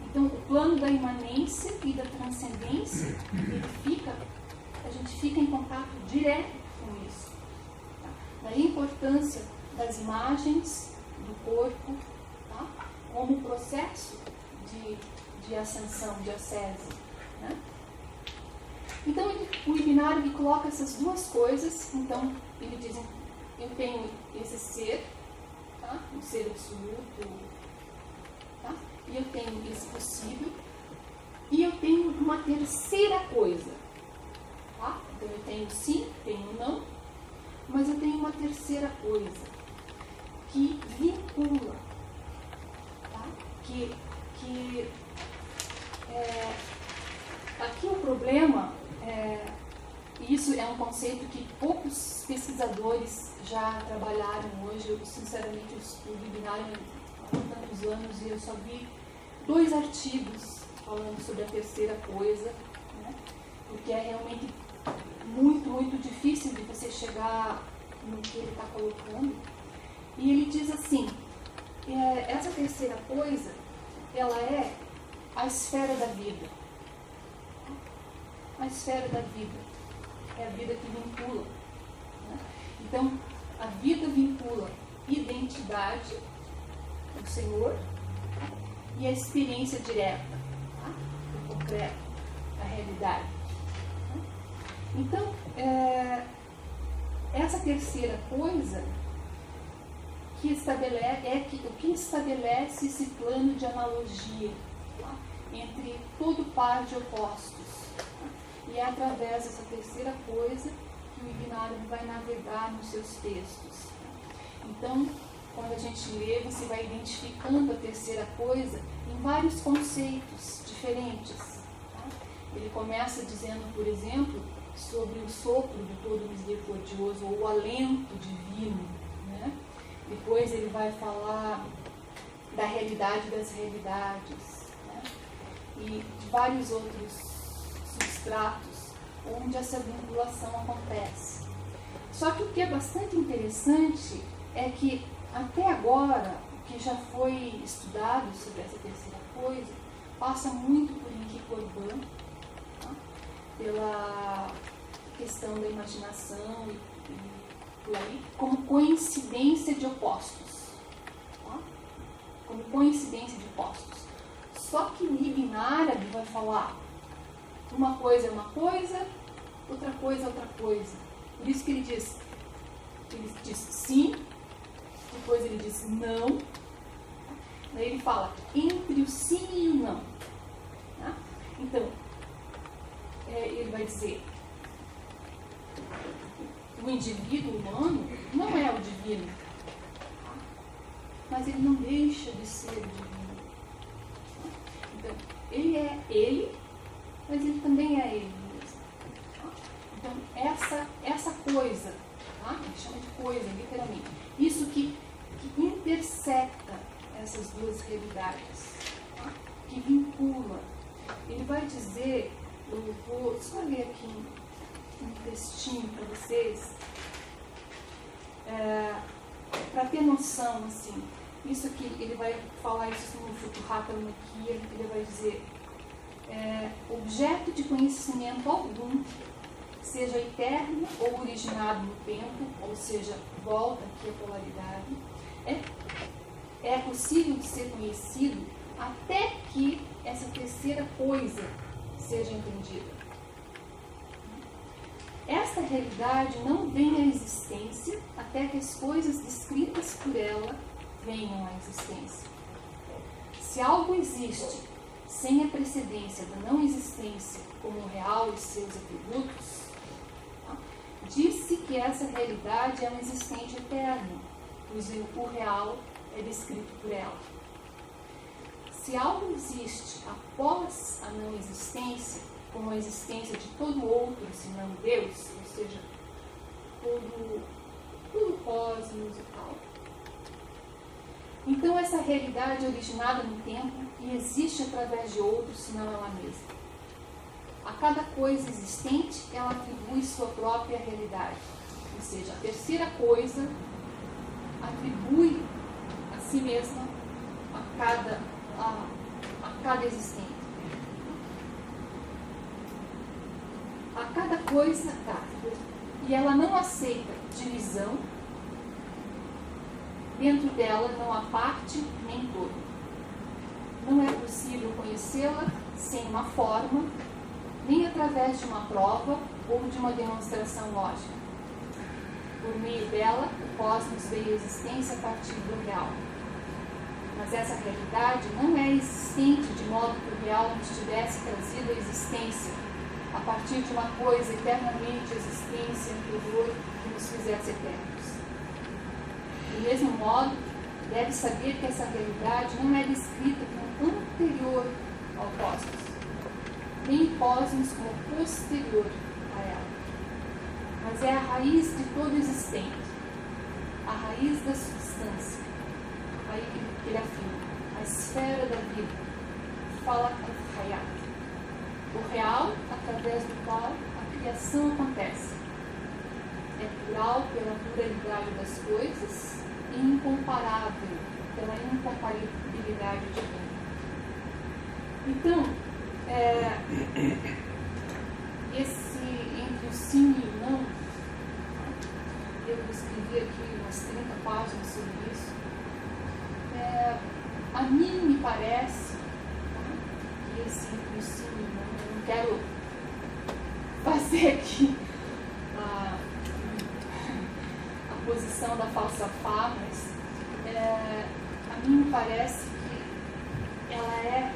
Então o plano da imanência e da transcendência, a gente fica em contato direto com isso. Tá? Daí a importância das imagens do corpo, tá? Como processo de ascensão, de ascese. Né? Então o Ibn Arabi coloca essas duas coisas. Então ele diz, eu tenho esse ser, tá? Um ser absoluto, tá? E eu tenho esse possível, e eu tenho uma terceira coisa, tá? Então eu tenho sim, tenho não, mas eu tenho uma terceira coisa que vincula, tá? Aqui o problema isso é um conceito que poucos pesquisadores já trabalharam hoje. Eu, sinceramente, estudo Ibn Arabi há tantos anos e eu só vi 2 artigos falando sobre a terceira coisa, né? Porque é realmente muito, muito difícil de você chegar no que ele está colocando. E ele diz assim, essa terceira coisa, ela é a esfera da vida. A esfera da vida é a vida que vincula. Né? Então, a vida vincula identidade, o Senhor, e a experiência direta, tá? O concreto, a realidade. Então, essa terceira coisa o que estabelece esse plano de analogia, tá? Entre todo par de opostos. Tá? E é através dessa terceira coisa que o Ibn Arabi vai navegar nos seus textos. Então, quando a gente lê, você vai identificando a terceira coisa em vários conceitos diferentes. Tá? Ele começa dizendo, por exemplo, sobre o sopro do todo misericordioso, ou o alento divino. Né? Depois ele vai falar da realidade das realidades, né? E de vários outros substratos onde essa vinculação acontece. Só que o que é bastante interessante é que até agora o que já foi estudado sobre essa terceira coisa passa muito por Henri Corbin, tá? Pela questão da imaginação e por aí, como coincidência de opostos. Tá? Como coincidência de opostos. Só que o Ibn Arabi vai falar uma coisa é uma coisa, outra coisa é outra coisa. Por isso que ele diz sim, depois ele diz não. Daí ele fala entre o sim e o não. Tá? Então, ele vai dizer o indivíduo humano não é o divino, tá? Mas ele não deixa de ser o divino. Então, ele é ele, mas ele também é ele mesmo. Tá? Então, essa coisa, tá? Ele chama de coisa, literalmente. Isso que intersecta essas duas realidades, tá? Que vincula. Ele vai dizer, eu vou só ler aqui um textinho para vocês, para ter noção, assim, isso aqui, ele vai falar isso no Futuhata Nukia, ele vai dizer, objeto de conhecimento algum, seja eterno ou originado no tempo, ou seja, volta aqui a polaridade, é possível de ser conhecido até que essa terceira coisa seja entendida. Esta realidade não vem à existência até que as coisas descritas por ela venham à existência. Se algo existe sem a precedência da não existência como o real e seus atributos, tá? Diz-se que essa realidade é um existente eterno, pois o real é descrito por ela. Se algo existe após a não existência, como a existência de todo outro, senão Deus, ou seja, todo o cosmos e tal. Então essa realidade é originada no tempo e existe através de outro, senão ela mesma. A cada coisa existente, ela atribui sua própria realidade. Ou seja, a terceira coisa atribui a si mesma a cada existente. A cada coisa, e ela não aceita divisão, dentro dela não há parte nem todo. Não é possível conhecê-la sem uma forma, nem através de uma prova ou de uma demonstração lógica. Por meio dela, o cosmos veio à existência a partir do real. Mas essa realidade não é existente de modo que o real nos tivesse trazido à existência a partir de uma coisa eternamente existência anterior que nos fizesse eternos. Do mesmo modo, deve saber que essa realidade não é descrita como anterior ao cosmos, nem o cosmos como posterior a ela, mas é a raiz de todo existente, a raiz da substância. Aí ele afirma, a esfera da vida, fala o Hayat, o real através do qual a criação acontece. É plural pela pluralidade das coisas e incomparável pela incomparabilidade divina. Então, esse entre o sim e o não, eu escrevi aqui umas 30 páginas sobre isso. A mim me parece que esse entre o sim e o não, eu não quero fazer aqui a posição da falsafá, mas a mim me parece que ela é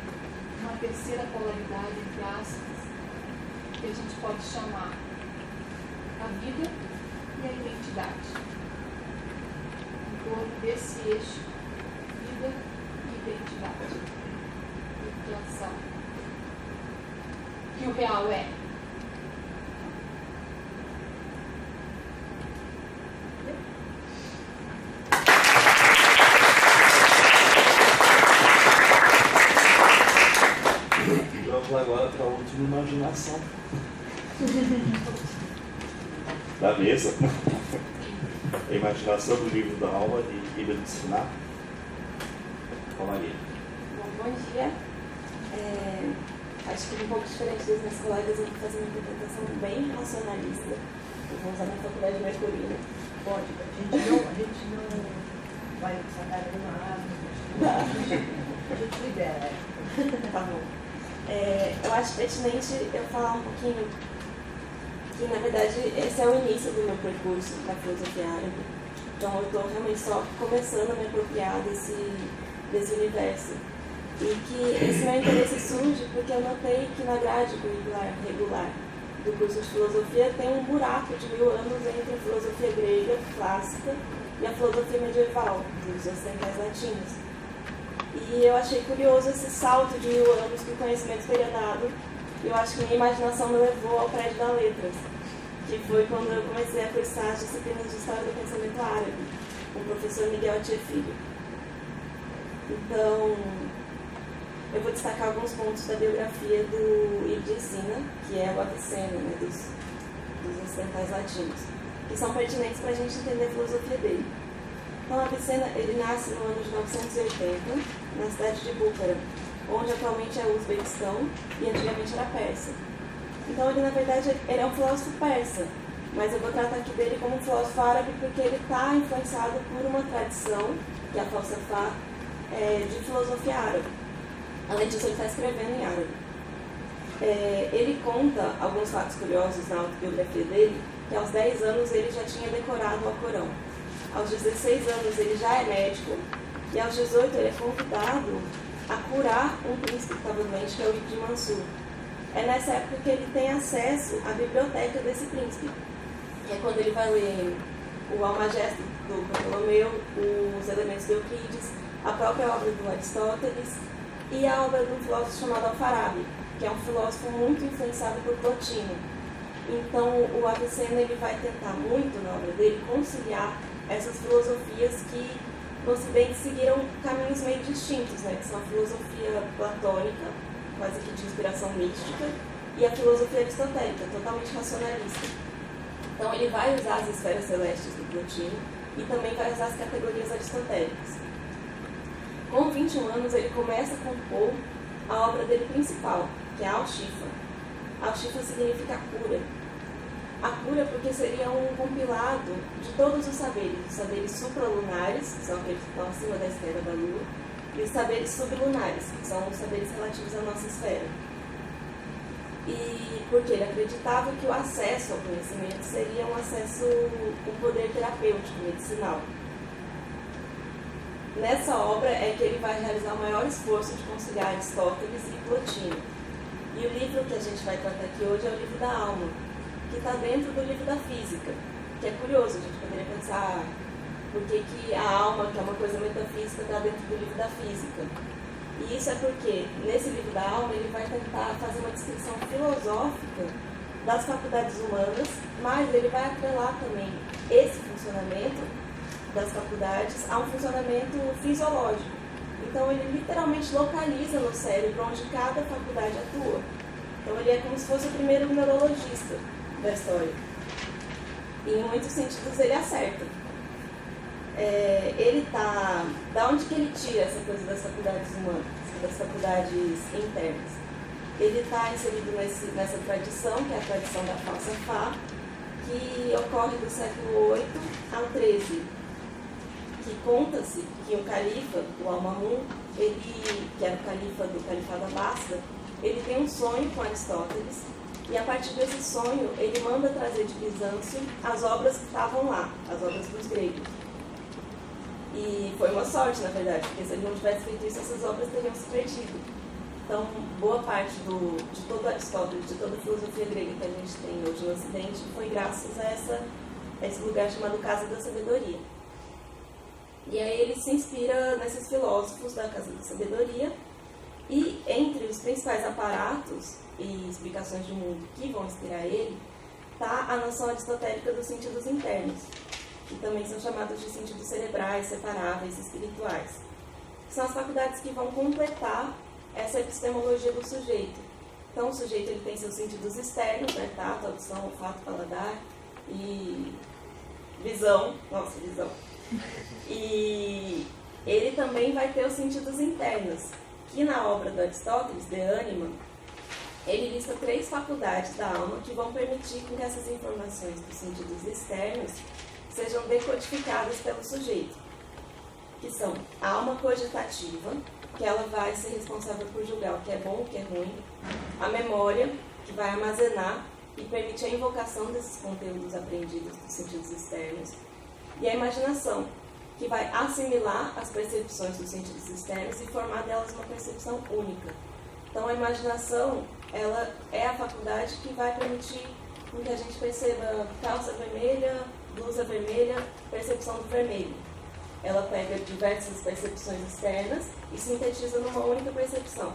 uma terceira polaridade, entre aspas, que a gente pode chamar a vida e a identidade. Em torno desse eixo, vida e identidade, e criação, que o real é. Vamos agora para a última imaginação da mesa. A imaginação do livro da alma de Ibn Sina. Maria. Bom dia. Acho que um pouco diferente dos meus colegas, eu vou fazer uma interpretação bem racionalista. Eu vou usar minha faculdade mercurina. Pode, a gente não vai sacar nenhuma árvore, a gente libera. Tá bom. Eu acho pertinente eu falar um pouquinho que, na verdade, esse é o início do meu percurso para a filosofia árabe. Então, eu estou realmente só começando a me apropriar desse universo. E que esse meu interesse surge porque eu notei que na grade curricular regular do curso de filosofia tem um buraco de 1000 anos entre a filosofia grega clássica e a filosofia medieval, dos ocidentais latinos. E eu achei curioso esse salto de 1000 anos que o conhecimento teria dado eu acho que minha imaginação me levou ao prédio da Letras, que foi quando eu comecei a cursar as disciplinas de História do Pensamento Árabe, com o professor Miguel Atier Filho. Então, eu vou destacar alguns pontos da biografia do Ibn Sina, que é o Avicena, né, dos ocidentais latinos, que são pertinentes para a gente entender a filosofia dele. Então, Avicena, ele nasce no ano de 980, na cidade de Búcara, onde atualmente é o Uzbequistão e antigamente era Pérsia. Então, ele, na verdade, ele é um filósofo persa, mas eu vou tratar aqui dele como um filósofo árabe porque ele está influenciado por uma tradição, que é a falsafá, de filosofia árabe. Além disso, ele está escrevendo em árabe. Ele conta alguns fatos curiosos na autobiografia dele, que aos 10 anos ele já tinha decorado o Alcorão. Aos 16 anos ele já é médico, e aos 18 ele é convidado a curar um príncipe que estava doente, que é o Ibn Mansur. É nessa época que ele tem acesso à biblioteca desse príncipe, que é quando ele vai ler o Almagesto do Ptolomeu, os Elementos de Euclides, a própria obra do Aristóteles e a obra de um filósofo chamado Alfarabi, que é um filósofo muito influenciado por Plotino. Então, o Avicena ele vai tentar muito na obra dele conciliar essas filosofias que no Ocidente seguiram caminhos meio distintos, né? Que são a filosofia platônica, quase que de inspiração mística, e a filosofia aristotélica, totalmente racionalista. Então, ele vai usar as esferas celestes do Plotino e também vai usar as categorias aristotélicas. Com 21 anos, ele começa a compor a obra dele principal, que é a Al-Shifa. Al-Shifa significa cura. A cura porque seria um compilado de todos os saberes supralunares, que são aqueles que estão acima da esfera da Lua, e os saberes sublunares, que são os saberes relativos à nossa esfera. E porque ele acreditava que o acesso ao conhecimento seria um acesso, um poder terapêutico, medicinal. Nessa obra é que ele vai realizar o maior esforço de conciliar Aristóteles e Plotino. E o livro que a gente vai tratar aqui hoje é o livro da alma, que está dentro do livro da física, que é curioso, a gente poderia pensar por que a alma, que é uma coisa metafísica, está dentro do livro da física. E isso é porque, nesse livro da alma, ele vai tentar fazer uma descrição filosófica das faculdades humanas, mas ele vai atrelar também esse funcionamento das faculdades a um funcionamento fisiológico. Então, ele literalmente localiza no cérebro onde cada faculdade atua. Então, ele é como se fosse o primeiro neurologista da história. E, em muitos sentidos, ele acerta. Da onde que ele tira essa coisa das faculdades humanas, das faculdades internas? Ele está inserido nessa tradição, que é a tradição da falsafá, que ocorre do século VIII ao XIII, que conta-se que o califa, o Al-Mamun, que era o califa do Califado Abássida, ele tem um sonho com Aristóteles, e a partir desse sonho ele manda trazer de Bizâncio as obras que estavam lá, as obras dos gregos. E foi uma sorte, na verdade, porque se ele não tivesse feito isso, essas obras teriam se perdido. Então, boa parte de todo Aristóteles, de toda a filosofia grega que a gente tem hoje no Ocidente, foi graças a esse lugar chamado Casa da Sabedoria. E aí ele se inspira nesses filósofos da Casa da Sabedoria, e entre os principais aparatos e explicações de mundo que vão inspirar ele, está a noção aristotélica dos sentidos internos, que também são chamados de sentidos cerebrais, separáveis, espirituais. São as faculdades que vão completar essa epistemologia do sujeito. Então, o sujeito ele tem seus sentidos externos, né? Tato, audição, olfato, paladar e visão. Nossa, visão. E ele também vai ter os sentidos internos, que na obra do Aristóteles, De Anima, ele lista 3 faculdades da alma que vão permitir que essas informações dos sentidos externos sejam decodificadas pelo sujeito, que são a alma cogitativa, que ela vai ser responsável por julgar o que é bom, o que é ruim, a memória, que vai armazenar e permite a invocação desses conteúdos aprendidos dos sentidos externos, e a imaginação, que vai assimilar as percepções dos sentidos externos e formar delas uma percepção única. Então, a imaginação, ela é a faculdade que vai permitir que a gente perceba calça vermelha, blusa vermelha, percepção do vermelho. Ela pega diversas percepções externas e sintetiza numa única percepção.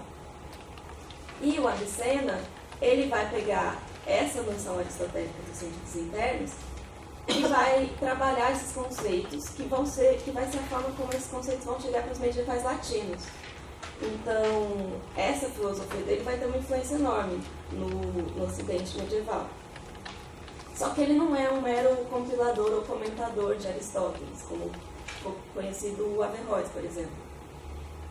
E o Avicena, ele vai pegar essa noção aristotélica dos sentidos internos e vai trabalhar esses conceitos que vai ser a forma como esses conceitos vão chegar para os medievais latinos. Então, essa filosofia dele vai ter uma influência enorme no Ocidente medieval. Só que ele não é um mero compilador ou comentador de Aristóteles, como ficou conhecido o Averroes, por exemplo.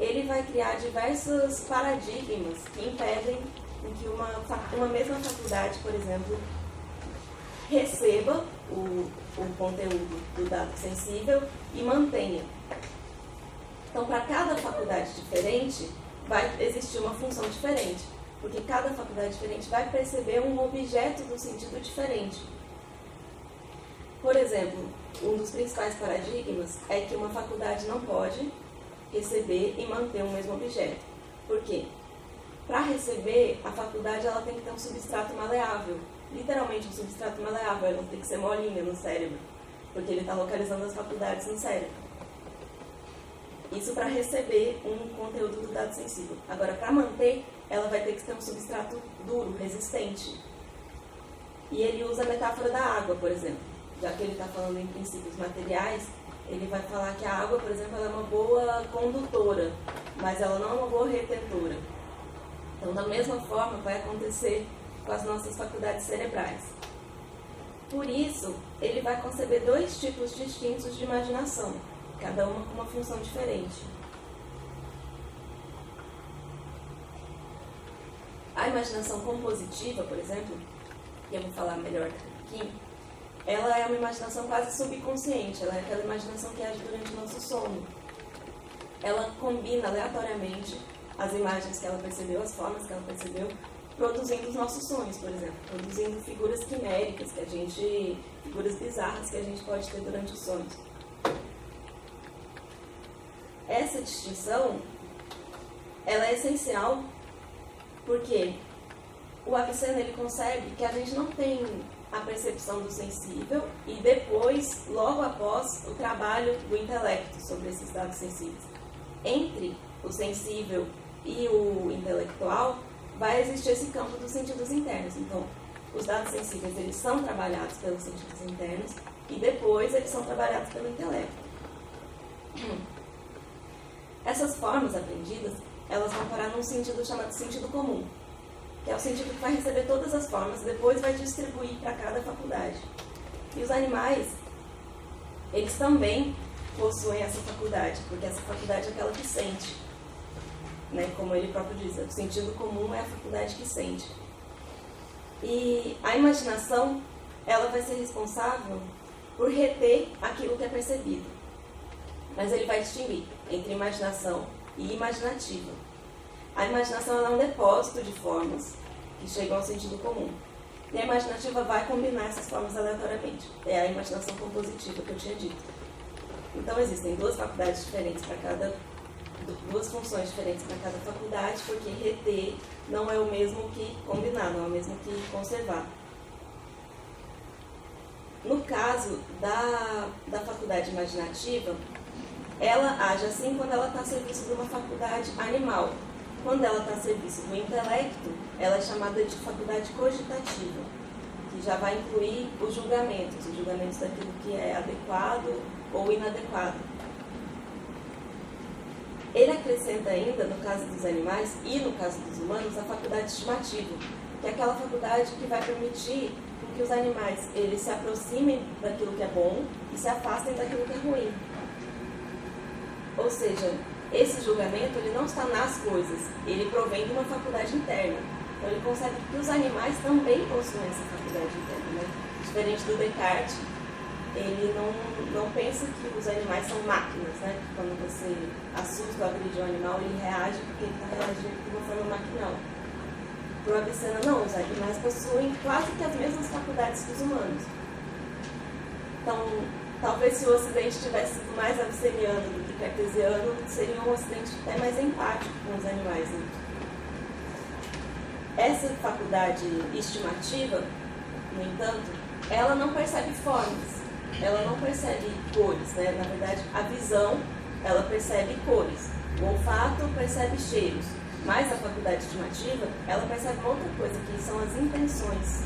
Ele vai criar diversos paradigmas que impedem que uma mesma faculdade, por exemplo, receba o conteúdo do dado sensível e mantenha. Então, para cada faculdade diferente, vai existir uma função diferente, porque cada faculdade diferente vai perceber um objeto do sentido diferente. Por exemplo, um dos principais paradigmas é que uma faculdade não pode receber e manter o mesmo objeto. Por quê? Para receber, a faculdade ela tem que ter um substrato maleável. Literalmente um substrato maleável, ela tem que ser molinha no cérebro, porque ele está localizando as faculdades no cérebro. Isso para receber um conteúdo do dado sensível. Agora, para manter, ela vai ter que ter um substrato duro, resistente. E ele usa a metáfora da água, por exemplo. Já que ele está falando em princípios materiais, ele vai falar que a água, por exemplo, ela é uma boa condutora, mas ela não é uma boa retentora. Então, da mesma forma, vai acontecer com as nossas faculdades cerebrais. Por isso, ele vai conceber dois tipos distintos de imaginação, cada uma com uma função diferente. A imaginação compositiva, por exemplo, que eu vou falar melhor aqui, ela é uma imaginação quase subconsciente, ela é aquela imaginação que age durante o nosso sono. Ela combina aleatoriamente as imagens que ela percebeu, as formas que ela percebeu, produzindo os nossos sonhos, por exemplo, produzindo figuras quiméricas, figuras bizarras que a gente pode ter durante os sonhos. Essa distinção, ela é essencial porque o Avicena ele concebe que a gente não tem a percepção do sensível e depois, logo após, o trabalho do intelecto sobre esses dados sensíveis. Entre o sensível e o intelectual, vai existir esse campo dos sentidos internos. Então, os dados sensíveis eles são trabalhados pelos sentidos internos e depois eles são trabalhados pelo intelecto. Essas formas aprendidas, elas vão parar num sentido chamado sentido comum, que é o sentido que vai receber todas as formas e depois vai distribuir para cada faculdade. E os animais, eles também possuem essa faculdade, porque essa faculdade é aquela que sente. Né? Como ele próprio diz, o sentido comum é a faculdade que sente. E a imaginação, ela vai ser responsável por reter aquilo que é percebido. Mas ele vai distinguir entre imaginação e imaginativa. A imaginação ela é um depósito de formas que chegam ao sentido comum. E a imaginativa vai combinar essas formas aleatoriamente. É a imaginação compositiva que eu tinha dito. Então existem duas faculdades diferentes para cada... duas funções diferentes para cada faculdade, porque reter não é o mesmo que combinar, não é o mesmo que conservar. No caso da faculdade imaginativa, ela age assim quando ela está a serviço de uma faculdade animal. Quando ela está a serviço do intelecto, ela é chamada de faculdade cogitativa, que já vai incluir os julgamentos daquilo que é adequado ou inadequado. Ele acrescenta ainda, no caso dos animais e no caso dos humanos, a faculdade estimativa, que é aquela faculdade que vai permitir que os animais eles se aproximem daquilo que é bom e se afastem daquilo que é ruim. Ou seja, esse julgamento ele não está nas coisas, ele provém de uma faculdade interna. Então ele consegue que os animais também possuem essa faculdade interna. Né? Diferente do Descartes, ele não pensa que os animais são máquinas, né? Quando você assusta ou agride um animal, ele reage porque ele está reagindo de uma forma maquinal. Para o Avicena, não, os animais possuem quase que as mesmas faculdades que os humanos. Então, talvez se o Ocidente tivesse sido mais aviceniano do que cartesiano, seria um Ocidente até mais empático com os animais. Né? Essa faculdade estimativa, no entanto, ela não percebe formas. Ela não percebe cores, né? Na verdade, a visão, ela percebe cores. O olfato percebe cheiros. mais a faculdade estimativa, ela percebe uma outra coisa, que são as intenções.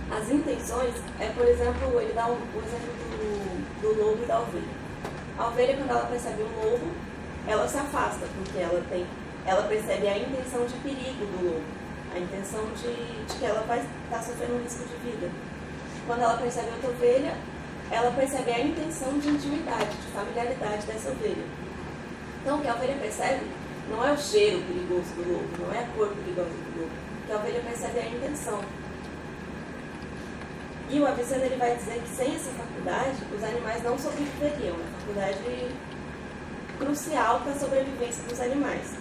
As intenções é, por exemplo, ele dá o exemplo do lobo e da ovelha. A ovelha, quando ela percebe um lobo, ela se afasta, porque ela percebe a intenção de perigo do lobo, a intenção de que ela vai estar sofrendo um risco de vida. Quando ela percebe outra ovelha, ela percebe a intenção de intimidade, de familiaridade dessa ovelha. Então, o que a ovelha percebe não é o cheiro perigoso do lobo, não é a cor perigosa do lobo. O que a ovelha percebe é a intenção. E o Avicena ele vai dizer que sem essa faculdade, os animais não sobreviveriam. É uma faculdade crucial para a sobrevivência dos animais.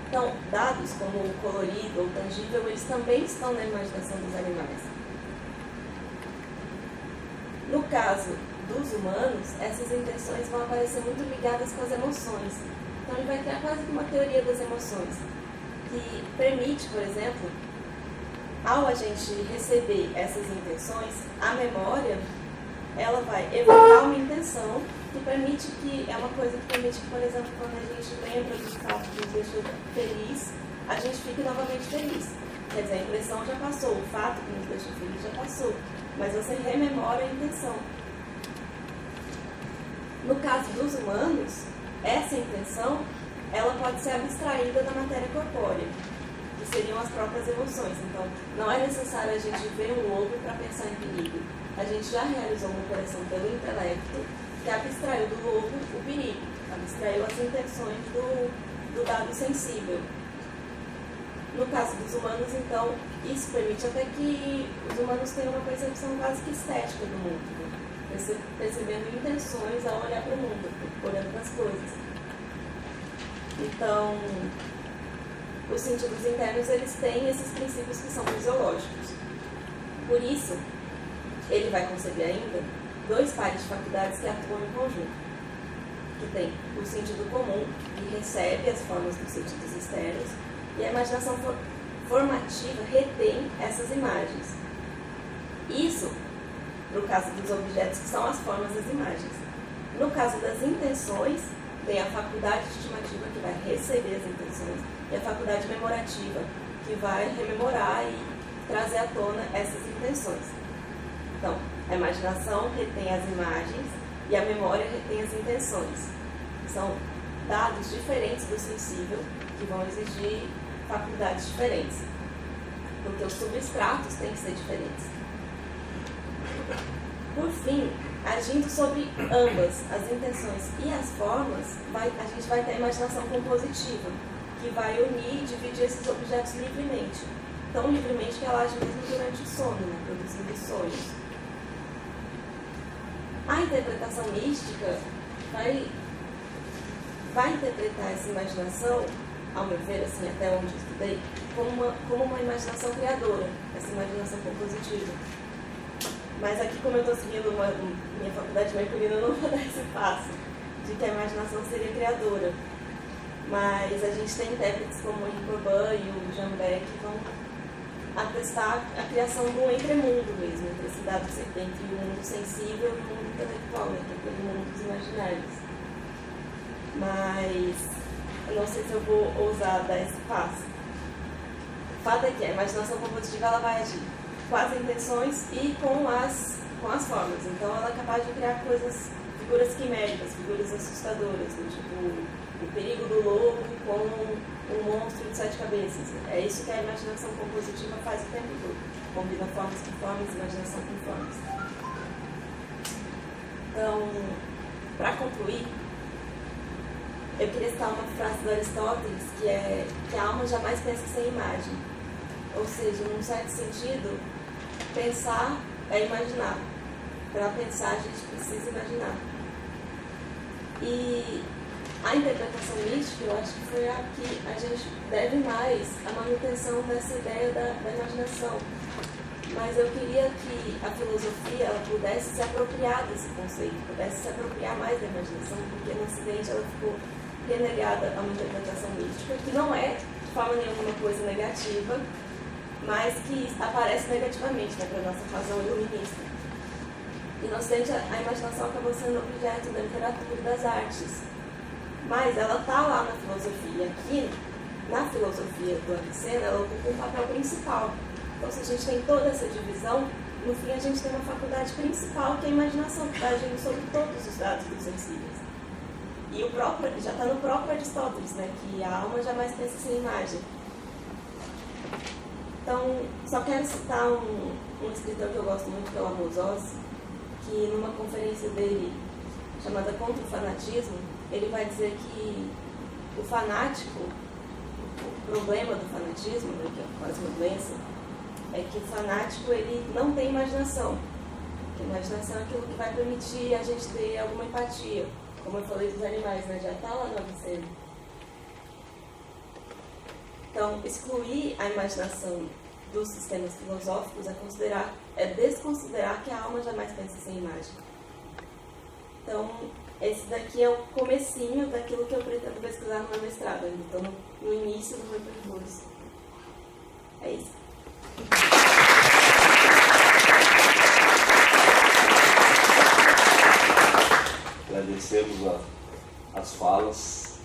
Então, dados como o colorido ou tangível, eles também estão na imaginação dos animais. No caso dos humanos, essas intenções vão aparecer muito ligadas com as emoções. Então, ele vai criar quase que uma teoria das emoções, que permite, por exemplo, ao a gente receber essas intenções, a memória, ela vai evocar uma intenção que permite que, é uma coisa que permite que, por exemplo, quando a gente lembra do fato que nos deixou feliz, a gente fique novamente feliz. Quer dizer, a impressão já passou, o fato que nos deixou feliz já passou, mas você rememora a intenção. No caso dos humanos, essa intenção, ela pode ser abstraída da matéria corpórea, que seriam as próprias emoções. Então, não é necessário a gente ver um lobo para pensar em perigo. A gente já realizou uma operação pelo intelecto que abstraiu do lobo o perigo, abstraiu as intenções do dado sensível. No caso dos humanos, então, isso permite até que os humanos tenham uma percepção quase que estética do mundo, né? Percebendo intenções ao olhar para o mundo, olhando para as coisas. Então, os sentidos internos, eles têm esses princípios que são fisiológicos. Por isso, ele vai conceber ainda dois pares de faculdades que atuam em conjunto, que tem o sentido comum, que recebe as formas dos sentidos externos, e a imaginação formativa retém essas imagens. Isso, no caso dos objetos, que são as formas das imagens. No caso das intenções, tem a faculdade estimativa, que vai receber as intenções, e a faculdade memorativa, que vai rememorar e trazer à tona essas intenções. Então, a imaginação retém as imagens e a memória retém as intenções. São dados diferentes do sensível que vão exigir faculdades diferentes, porque os substratos têm que ser diferentes. Por fim, agindo sobre ambas, as intenções e as formas, a gente vai ter a imaginação compositiva, que vai unir e dividir esses objetos livremente. Tão livremente que ela age mesmo durante o sono, né, produzindo sonhos. A interpretação mística vai interpretar essa imaginação, ao meu ver, assim, até onde eu estudei, como uma imaginação criadora, essa imaginação compositiva. Mas aqui, como eu estou seguindo minha faculdade mercurina, eu não vou dar esse passo de que a imaginação seria criadora. Mas a gente tem intérpretes como o Henri Corbin e o Jean Beck que vão atestar a criação do entremundo mesmo, entre o mundo sensível e o mundo intelectual, né, que é aquele mundo dos imaginários. Mas eu não sei se eu vou ousar dar esse passo. O fato é que a imaginação compositiva ela vai agir com as intenções e com as formas. Então ela é capaz de criar figuras quiméricas, figuras assustadoras, do tipo o perigo do lobo com um monstro de 7 cabeças. É isso que a imaginação compositiva faz o tempo todo. Combina formas com formas, imaginação com formas. Então, para concluir, eu queria citar uma frase do Aristóteles que é que a alma jamais pensa sem imagem. Ou seja, num certo sentido, pensar é imaginar. Para pensar, a gente precisa imaginar. E a interpretação mística, eu acho que foi a que a gente deve mais a manutenção dessa ideia da imaginação. Mas eu queria que a filosofia ela pudesse se apropriar desse conceito, pudesse se apropriar mais da imaginação, porque no Ocidente ela ficou renegada a uma interpretação mística, que não é de forma nenhuma uma coisa negativa, mas que aparece negativamente, né, para a nossa razão iluminista. E no Ocidente a imaginação acabou sendo objeto da literatura e das artes. Mas ela está lá na filosofia. Aqui filosofia do Avicena, ela ocupa um papel principal. Então, se a gente tem toda essa divisão, no fim a gente tem uma faculdade principal, que é a imaginação, que está agindo sobre todos os dados dos sensíveis. E o próprio, já está no próprio Aristóteles, né, que a alma jamais pensa sem imagem. Então, só quero citar um escritor que eu gosto muito, que é o Amos Oz, que numa conferência dele, chamada Contra o Fanatismo, ele vai dizer que o fanático, o problema do fanatismo, né, que é quase uma doença, é que o fanático ele não tem imaginação. Porque a imaginação é aquilo que vai permitir a gente ter alguma empatia. Como eu falei dos animais, né, já está lá no Avicena. Então, excluir a imaginação dos sistemas filosóficos é desconsiderar que a alma jamais pensa sem imagem. Então, esse daqui é o comecinho daquilo que eu pretendo pesquisar no meu mestrado. Ainda estou no início do meu percurso. É isso. Agradecemos as falas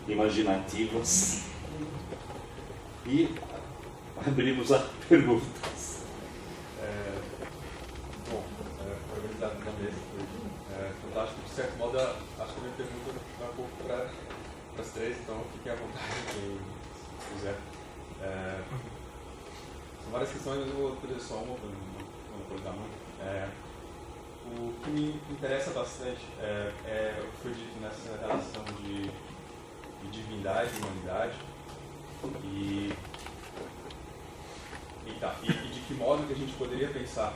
imaginativas e abrimos a perguntas. Organizado na mesa, fantástico. De certo modo, acho que a minha pergunta vai um pouco para as três, então fiquem à vontade, quem quiser. São várias questões, mas eu vou trazer só uma para não monopolizar muito. O que me interessa bastante é o que foi dito nessa relação de divindade e humanidade e de que modo que a gente poderia pensar,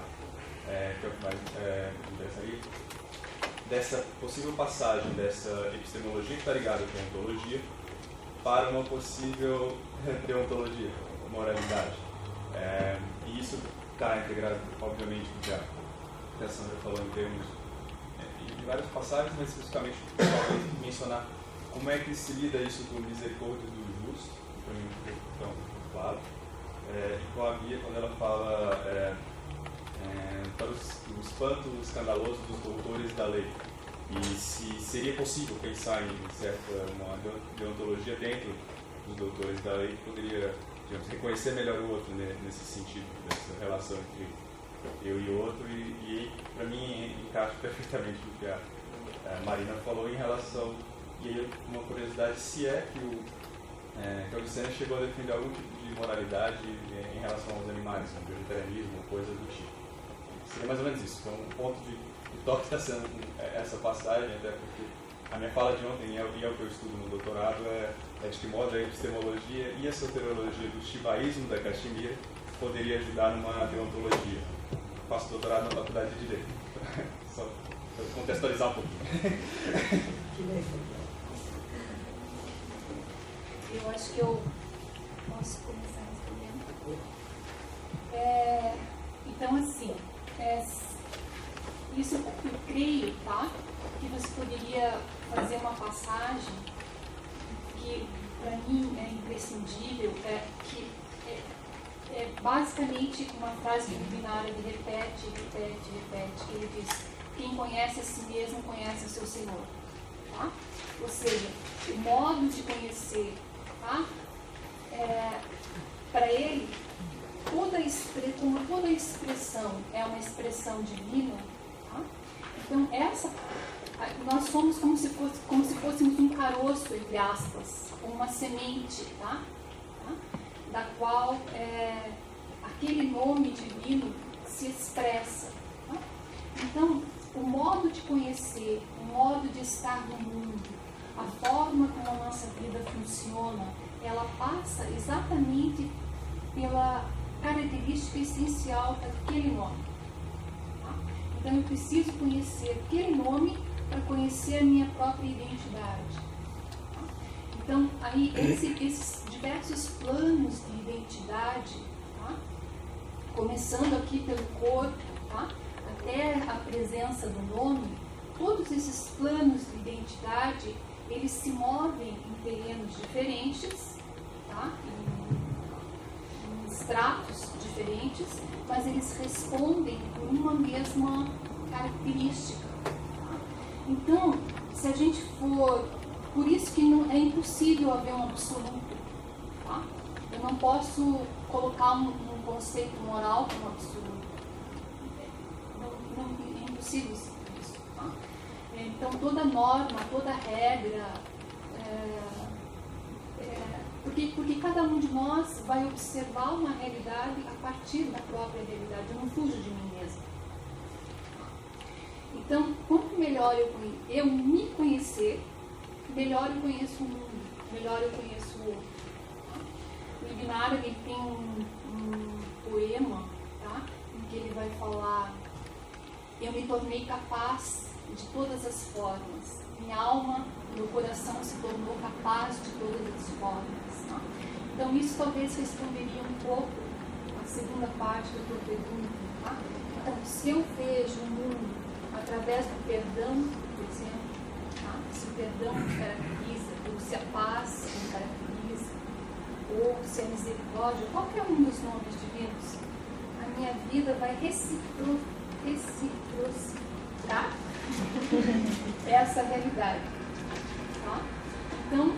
que é o que mais me interessaria, dessa possível passagem dessa epistemologia que está ligada à ontologia para uma possível deontologia, moralidade. E isso está integrado, obviamente, com o que a Sandra falou em termos de várias passagens, mas especificamente talvez mencionar como é que se lida isso do misericórdia e do justo, que para mim não ficou tão claro, e com a Bia quando ela fala para o espanto escandaloso dos doutores da lei, e se seria possível pensar em uma deontologia dentro dos doutores da lei que poderia, digamos, reconhecer melhor o outro nesse sentido, dessa relação entre eu e o outro, e para mim encaixa perfeitamente no que a Marina falou em relação, e aí uma curiosidade, se é que o Avicena chegou a defender algum tipo de moralidade em relação aos animais, como vegetarianismo ou coisa do tipo. Seria mais ou menos isso. Então, o ponto de toque está sendo essa passagem, até porque a minha fala de ontem, e é o que eu estudo no doutorado, é de que modo a epistemologia e a soteriologia do shivaísmo da Caxemira poderia ajudar numa deontologia. Faço doutorado na Faculdade de Direito. Só para contextualizar um pouquinho. Eu acho que eu posso começar respondendo. Então, assim, isso eu creio, tá? Que você poderia fazer uma passagem que, para mim, é imprescindível, que é basicamente uma frase que o Binário repete, que ele diz: quem conhece a si mesmo conhece o seu Senhor. Tá? Ou seja, o modo de conhecer, tá? Para ele, toda expressão é uma expressão divina, tá? Então nós somos como se fôssemos um caroço, entre aspas, uma semente, tá? Da qual aquele nome divino se expressa. Tá? Então, o modo de conhecer, o modo de estar no mundo, a forma como a nossa vida funciona, ela passa exatamente pela característica essencial daquele nome. Tá? Então, eu preciso conhecer aquele nome para conhecer a minha própria identidade. Tá? Então, aí, esses diversos planos de identidade, tá? Começando aqui pelo corpo, tá? Até a presença do nome, todos esses planos de identidade, eles se movem em terrenos diferentes, tá? Em estratos diferentes, mas eles respondem por uma mesma característica. Tá? Então, se a gente for... Por isso que é impossível haver um absoluto. Tá? Eu não posso colocar um conceito moral como absurdo. É impossível isso. Tá? Então, toda norma, toda regra, porque cada um de nós vai observar uma realidade a partir da própria realidade. Eu não fujo de mim mesma. Então, quanto melhor eu me conhecer, melhor eu conheço o mundo, melhor eu conheço o outro. O Ibn Arabi tem um poema, tá? Em que ele vai falar: eu me tornei capaz de todas as formas, minha alma, meu coração se tornou capaz de todas as formas. Tá? Então isso talvez responderia um pouco a segunda parte da tua pergunta. Tá? Então, se eu vejo o mundo através do perdão, por exemplo, tá? Se o perdão me caracteriza, ou se a paz me caracteriza, ou se a misericórdia, qualquer um dos nomes divinos, a minha vida vai reciprocar essa realidade. Tá? Então,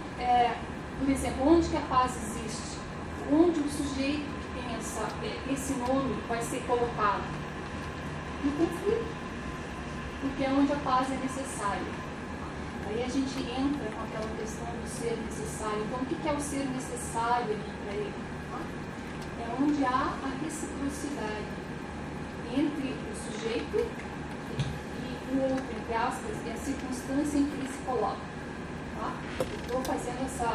por exemplo, onde que a paz existe? Onde o sujeito tem esse nome vai ser colocado? No conflito. Porque é onde a paz é necessária. Aí a gente entra com aquela questão do ser necessário. Então, o que é o ser necessário ali para ele? Tá? É onde há a reciprocidade entre o sujeito e o outro, entre aspas, é a circunstância em que ele se coloca. Tá? Eu estou fazendo essa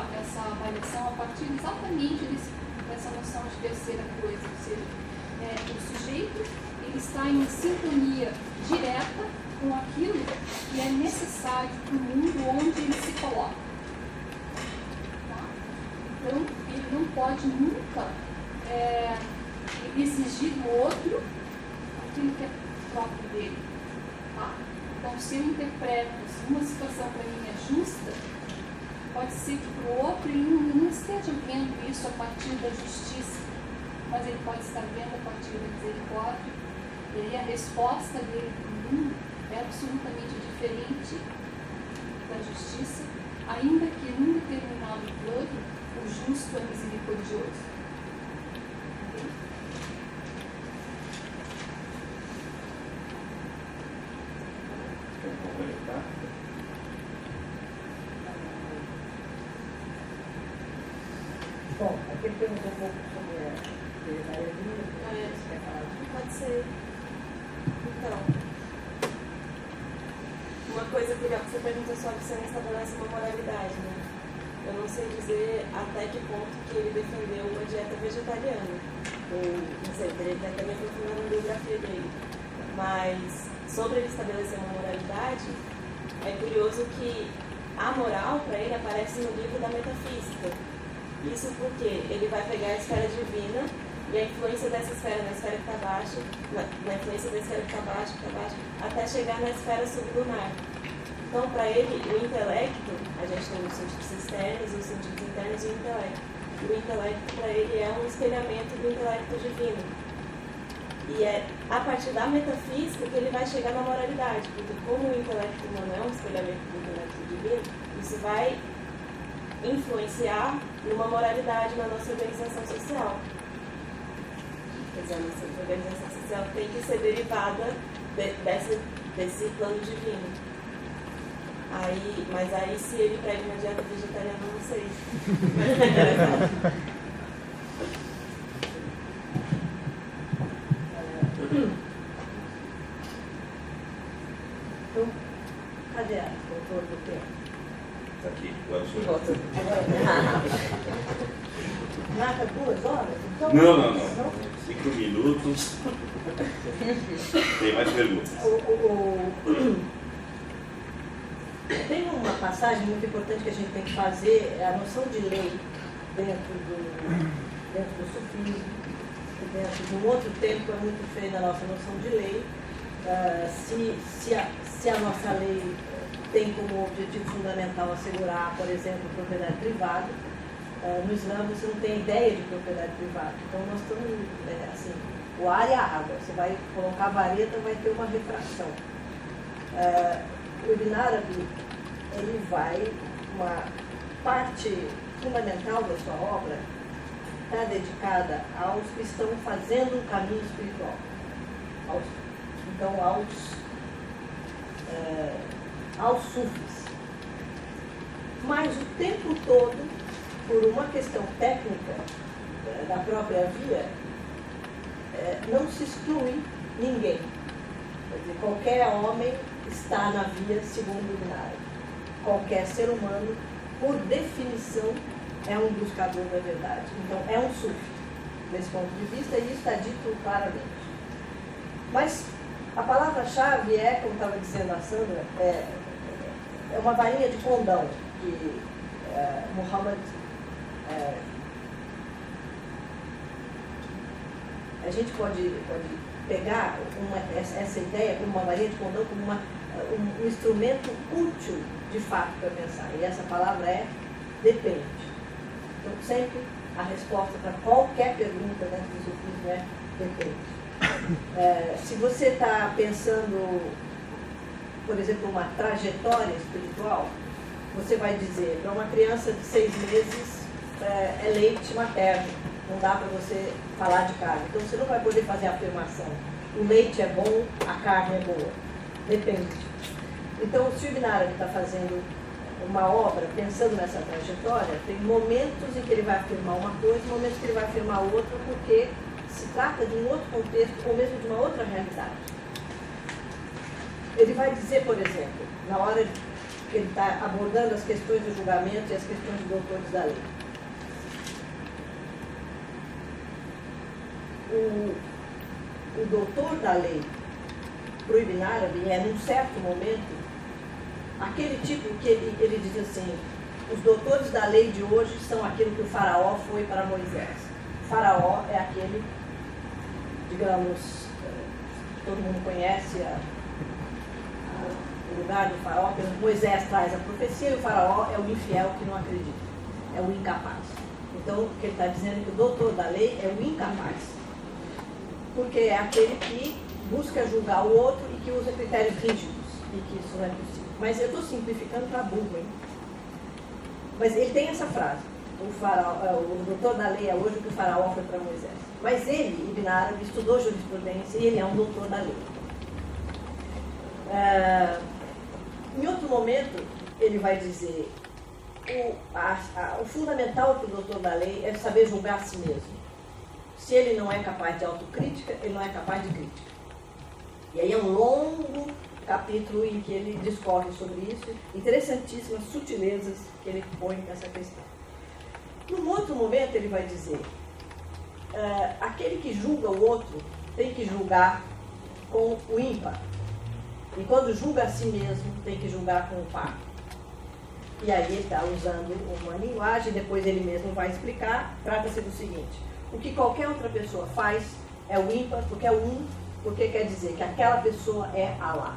avaliação a partir exatamente dessa noção de terceira coisa, ou seja, o sujeito ele está em sintonia direta com aquilo que é necessário para o mundo onde ele se coloca. Tá? Então, ele não pode nunca exigir do outro aquilo que é próprio dele. Tá? Então, se eu interpreto uma situação para mim é justa, pode ser que para o outro ele não esteja vendo isso a partir da justiça, mas ele pode estar vendo a partir da misericórdia, e aí a resposta dele para o mundo é absolutamente diferente da justiça, ainda que num determinado plano o justo é misericordioso. Bom, aqui ele perguntou um pouco sobre a vegetarianismo. Pode ser. Então, uma coisa curiosa, você perguntou sobre se não estabelece uma moralidade, né? Eu não sei dizer até que ponto que ele defendeu uma dieta vegetariana. Ou, não sei, teria que até me aprofundar na biografia dele. Mas, sobre ele estabelecer uma moralidade, é curioso que a moral, para ele, aparece no livro da metafísica. Isso porque ele vai pegar a esfera divina e a influência dessa esfera na esfera que está abaixo, na influência da esfera que está abaixo, até chegar na esfera sublunar. Então, para ele, o intelecto, a gente tem os sentidos externos, os sentidos internos e o intelecto. O intelecto, para ele, é um espelhamento do intelecto divino. E é a partir da metafísica que ele vai chegar na moralidade, porque como o intelecto humano é um espelhamento do intelecto divino, isso vai influenciar numa moralidade na nossa organização social. Quer dizer, a nossa organização social tem que ser derivada desse plano divino. Mas aí, se ele prega uma dieta vegetariana, eu não sei. Mas é interessante. Então, cadê a doutor do tempo? Está aqui, agora sou eu. Marca 2 horas? Então, Não. 5 minutos. Tem mais perguntas. Tem uma passagem muito importante que a gente tem que fazer, é a noção de lei dentro do sufismo, dentro de um outro tempo é muito feio na nossa noção de lei. Se a nossa lei tem como objetivo fundamental assegurar, por exemplo, a propriedade privada, no Islã você não tem ideia de propriedade privada. Então nós estamos, assim, o ar e a água. Você vai colocar a vareta, vai ter uma refração. O Ibn Arabi, ele vai, uma parte fundamental da sua obra está dedicada aos que estão fazendo um caminho espiritual. Aos sufis. Mas o tempo todo, por uma questão técnica da própria via, não se exclui ninguém. Quer dizer, qualquer homem está na via segundo o Vinara. Qualquer ser humano, por definição, é um buscador da verdade. Então, é um sufi, desse ponto de vista, e isso está dito claramente. Mas a palavra-chave é, como estava dizendo a Sandra, é uma varinha de condão que Muhammad... a gente pode pegar essa ideia como uma varinha de condão, como um instrumento útil, de fato, para pensar. E essa palavra é depende. Então, sempre a resposta para qualquer pergunta dentro do sufismo é depende. Se você está pensando, por exemplo, uma trajetória espiritual, você vai dizer, para uma criança de 6 meses, é leite materno. Não dá para você falar de carne. Então, você não vai poder fazer a afirmação. O leite é bom, a carne é boa. Depende. Então, o Srivijnana está fazendo uma obra pensando nessa trajetória, tem momentos em que ele vai afirmar uma coisa, momentos que ele vai afirmar outra, porque se trata de um outro contexto ou mesmo de uma outra realidade. Ele vai dizer, por exemplo, na hora que ele está abordando as questões do julgamento e as questões dos doutores da lei. O doutor da lei, proíbe em árabe, é num certo momento, aquele tipo que ele diz assim, os doutores da lei de hoje são aquilo que o faraó foi para Moisés. O faraó é aquele, digamos, todo mundo conhece o lugar do faraó, Moisés traz a profecia e o faraó é o infiel que não acredita, é o incapaz. Então, o que ele está dizendo é que o doutor da lei é o incapaz, porque é aquele que busca julgar o outro e que usa critérios rígidos, e que isso não é possível. Mas eu estou simplificando para burro, hein? Mas ele tem essa frase, o doutor da lei é hoje o que o faraó foi para Moisés. Mas ele, Ibn Arabi, estudou jurisprudência e ele é um doutor da lei. Em outro momento, ele vai dizer, o fundamental para o doutor da lei é saber julgar a si mesmo. Se ele não é capaz de autocrítica, ele não é capaz de crítica. E aí é um longo capítulo em que ele discorre sobre isso, interessantíssimas sutilezas que ele põe nessa questão. Num outro momento ele vai dizer, aquele que julga o outro tem que julgar com o ímpar. E quando julga a si mesmo, tem que julgar com o par. E aí ele está usando uma linguagem, depois ele mesmo vai explicar, trata-se do seguinte, o que qualquer outra pessoa faz é o ímpar, porque é o um, porque quer dizer que aquela pessoa é Allah.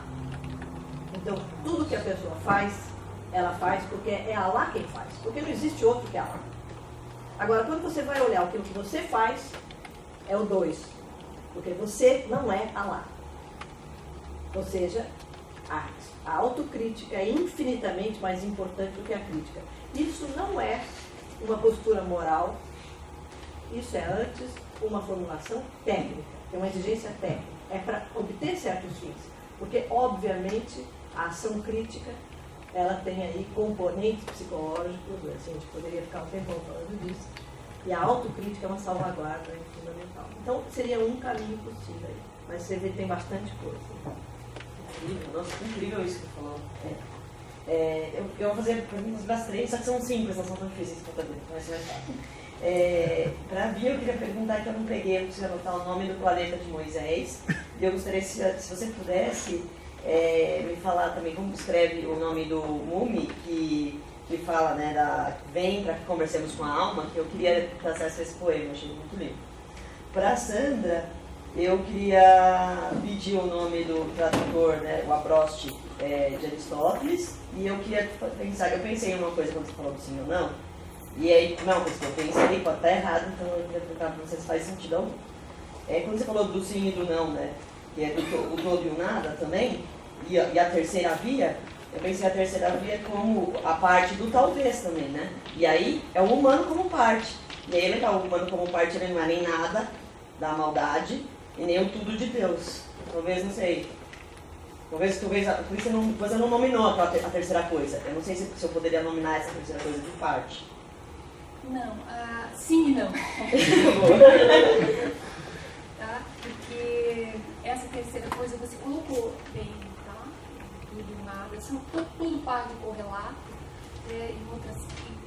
Então, tudo que a pessoa faz, ela faz porque é Allah quem faz, porque não existe outro que Allah. Agora, quando você vai olhar aquilo que você faz, é o 2, porque você não é Allah. Ou seja, a autocrítica é infinitamente mais importante do que a crítica. Isso não é uma postura moral, isso é antes uma formulação técnica, é uma exigência técnica, é para obter certos fins, porque obviamente a ação crítica ela tem aí componentes psicológicos, assim, a gente poderia ficar um tempão falando disso, e a autocrítica é uma salvaguarda fundamental. Então seria um caminho possível aí, mas você vê que tem bastante coisa. Incrível, nossa, incrível isso que você falou. Eu vou fazer perguntas das 3, só que são simples, não são tão difíceis para fazer, vai ser mais fácil. Para a Bia, eu queria perguntar que eu não peguei, eu preciso anotar o nome do planeta de Moisés. E eu gostaria, se você pudesse, me falar também como escreve o nome do Mumi, que fala, né, vem para que conversemos com a alma, que eu queria ter acesso a esse poema, achei muito lindo. Para a Sandra, eu queria pedir o nome do tradutor, né, o Abrosti, de Aristóteles, e eu queria pensar, eu pensei em uma coisa quando você falou do sim ou não, e aí, não, coisa que eu pensei, pode estar errado, então eu queria perguntar para vocês se faz sentido ou não. Quando você falou do sim e do não, né, que é o todo e o nada também, e a terceira via, eu pensei a terceira via como a parte do talvez também, né, e aí é o humano como parte. E aí é legal, o humano como parte ele não é nem nada da maldade e nem o tudo de Deus. Talvez, não sei. Talvez por isso você não nominou a terceira coisa. Eu não sei se eu poderia nominar essa terceira coisa de parte. Não, sim e não. Tá? Porque essa terceira coisa você colocou bem, tá? Tudo nada, assim, tudo paga e correlato, em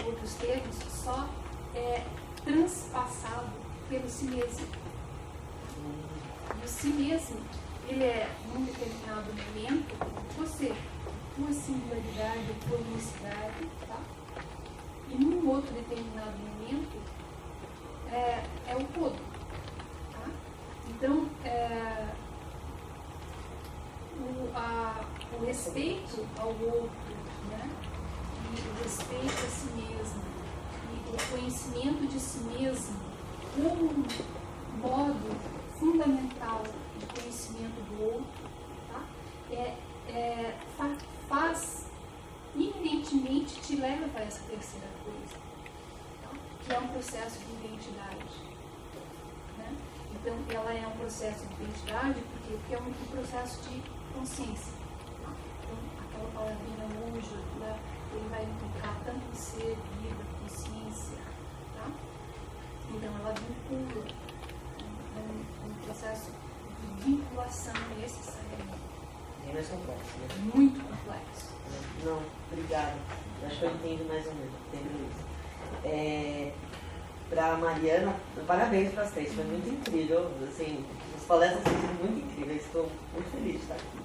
outros termos, só é transpassado pelo si mesmo. E o si mesmo, ele é, num determinado momento, você, tua singularidade, tua unicidade, tá? E num outro determinado momento, é o todo. Tá? Então, o respeito ao outro, né? E o respeito a si mesmo, e o conhecimento de si mesmo como um modo fundamental de conhecimento do outro, tá? Faz inerentemente te leva para essa terceira coisa, tá? Que é um processo de identidade, né? Então ela é um processo de identidade porque é um processo de consciência, tá? Então aquela palavrinha uja, né? Ele vai implicar tanto em ser, vida, consciência, tá? Então ela vincula, um processo de vinculação necessariamente. Bem mais complexo, né? Muito complexo. Não, obrigada. Acho que eu entendo mais ou menos. Entendo isso. Para a Mariana, parabéns para as três. Foi muito incrível. Assim, as palestras têm sido muito incríveis. Estou muito feliz de estar aqui.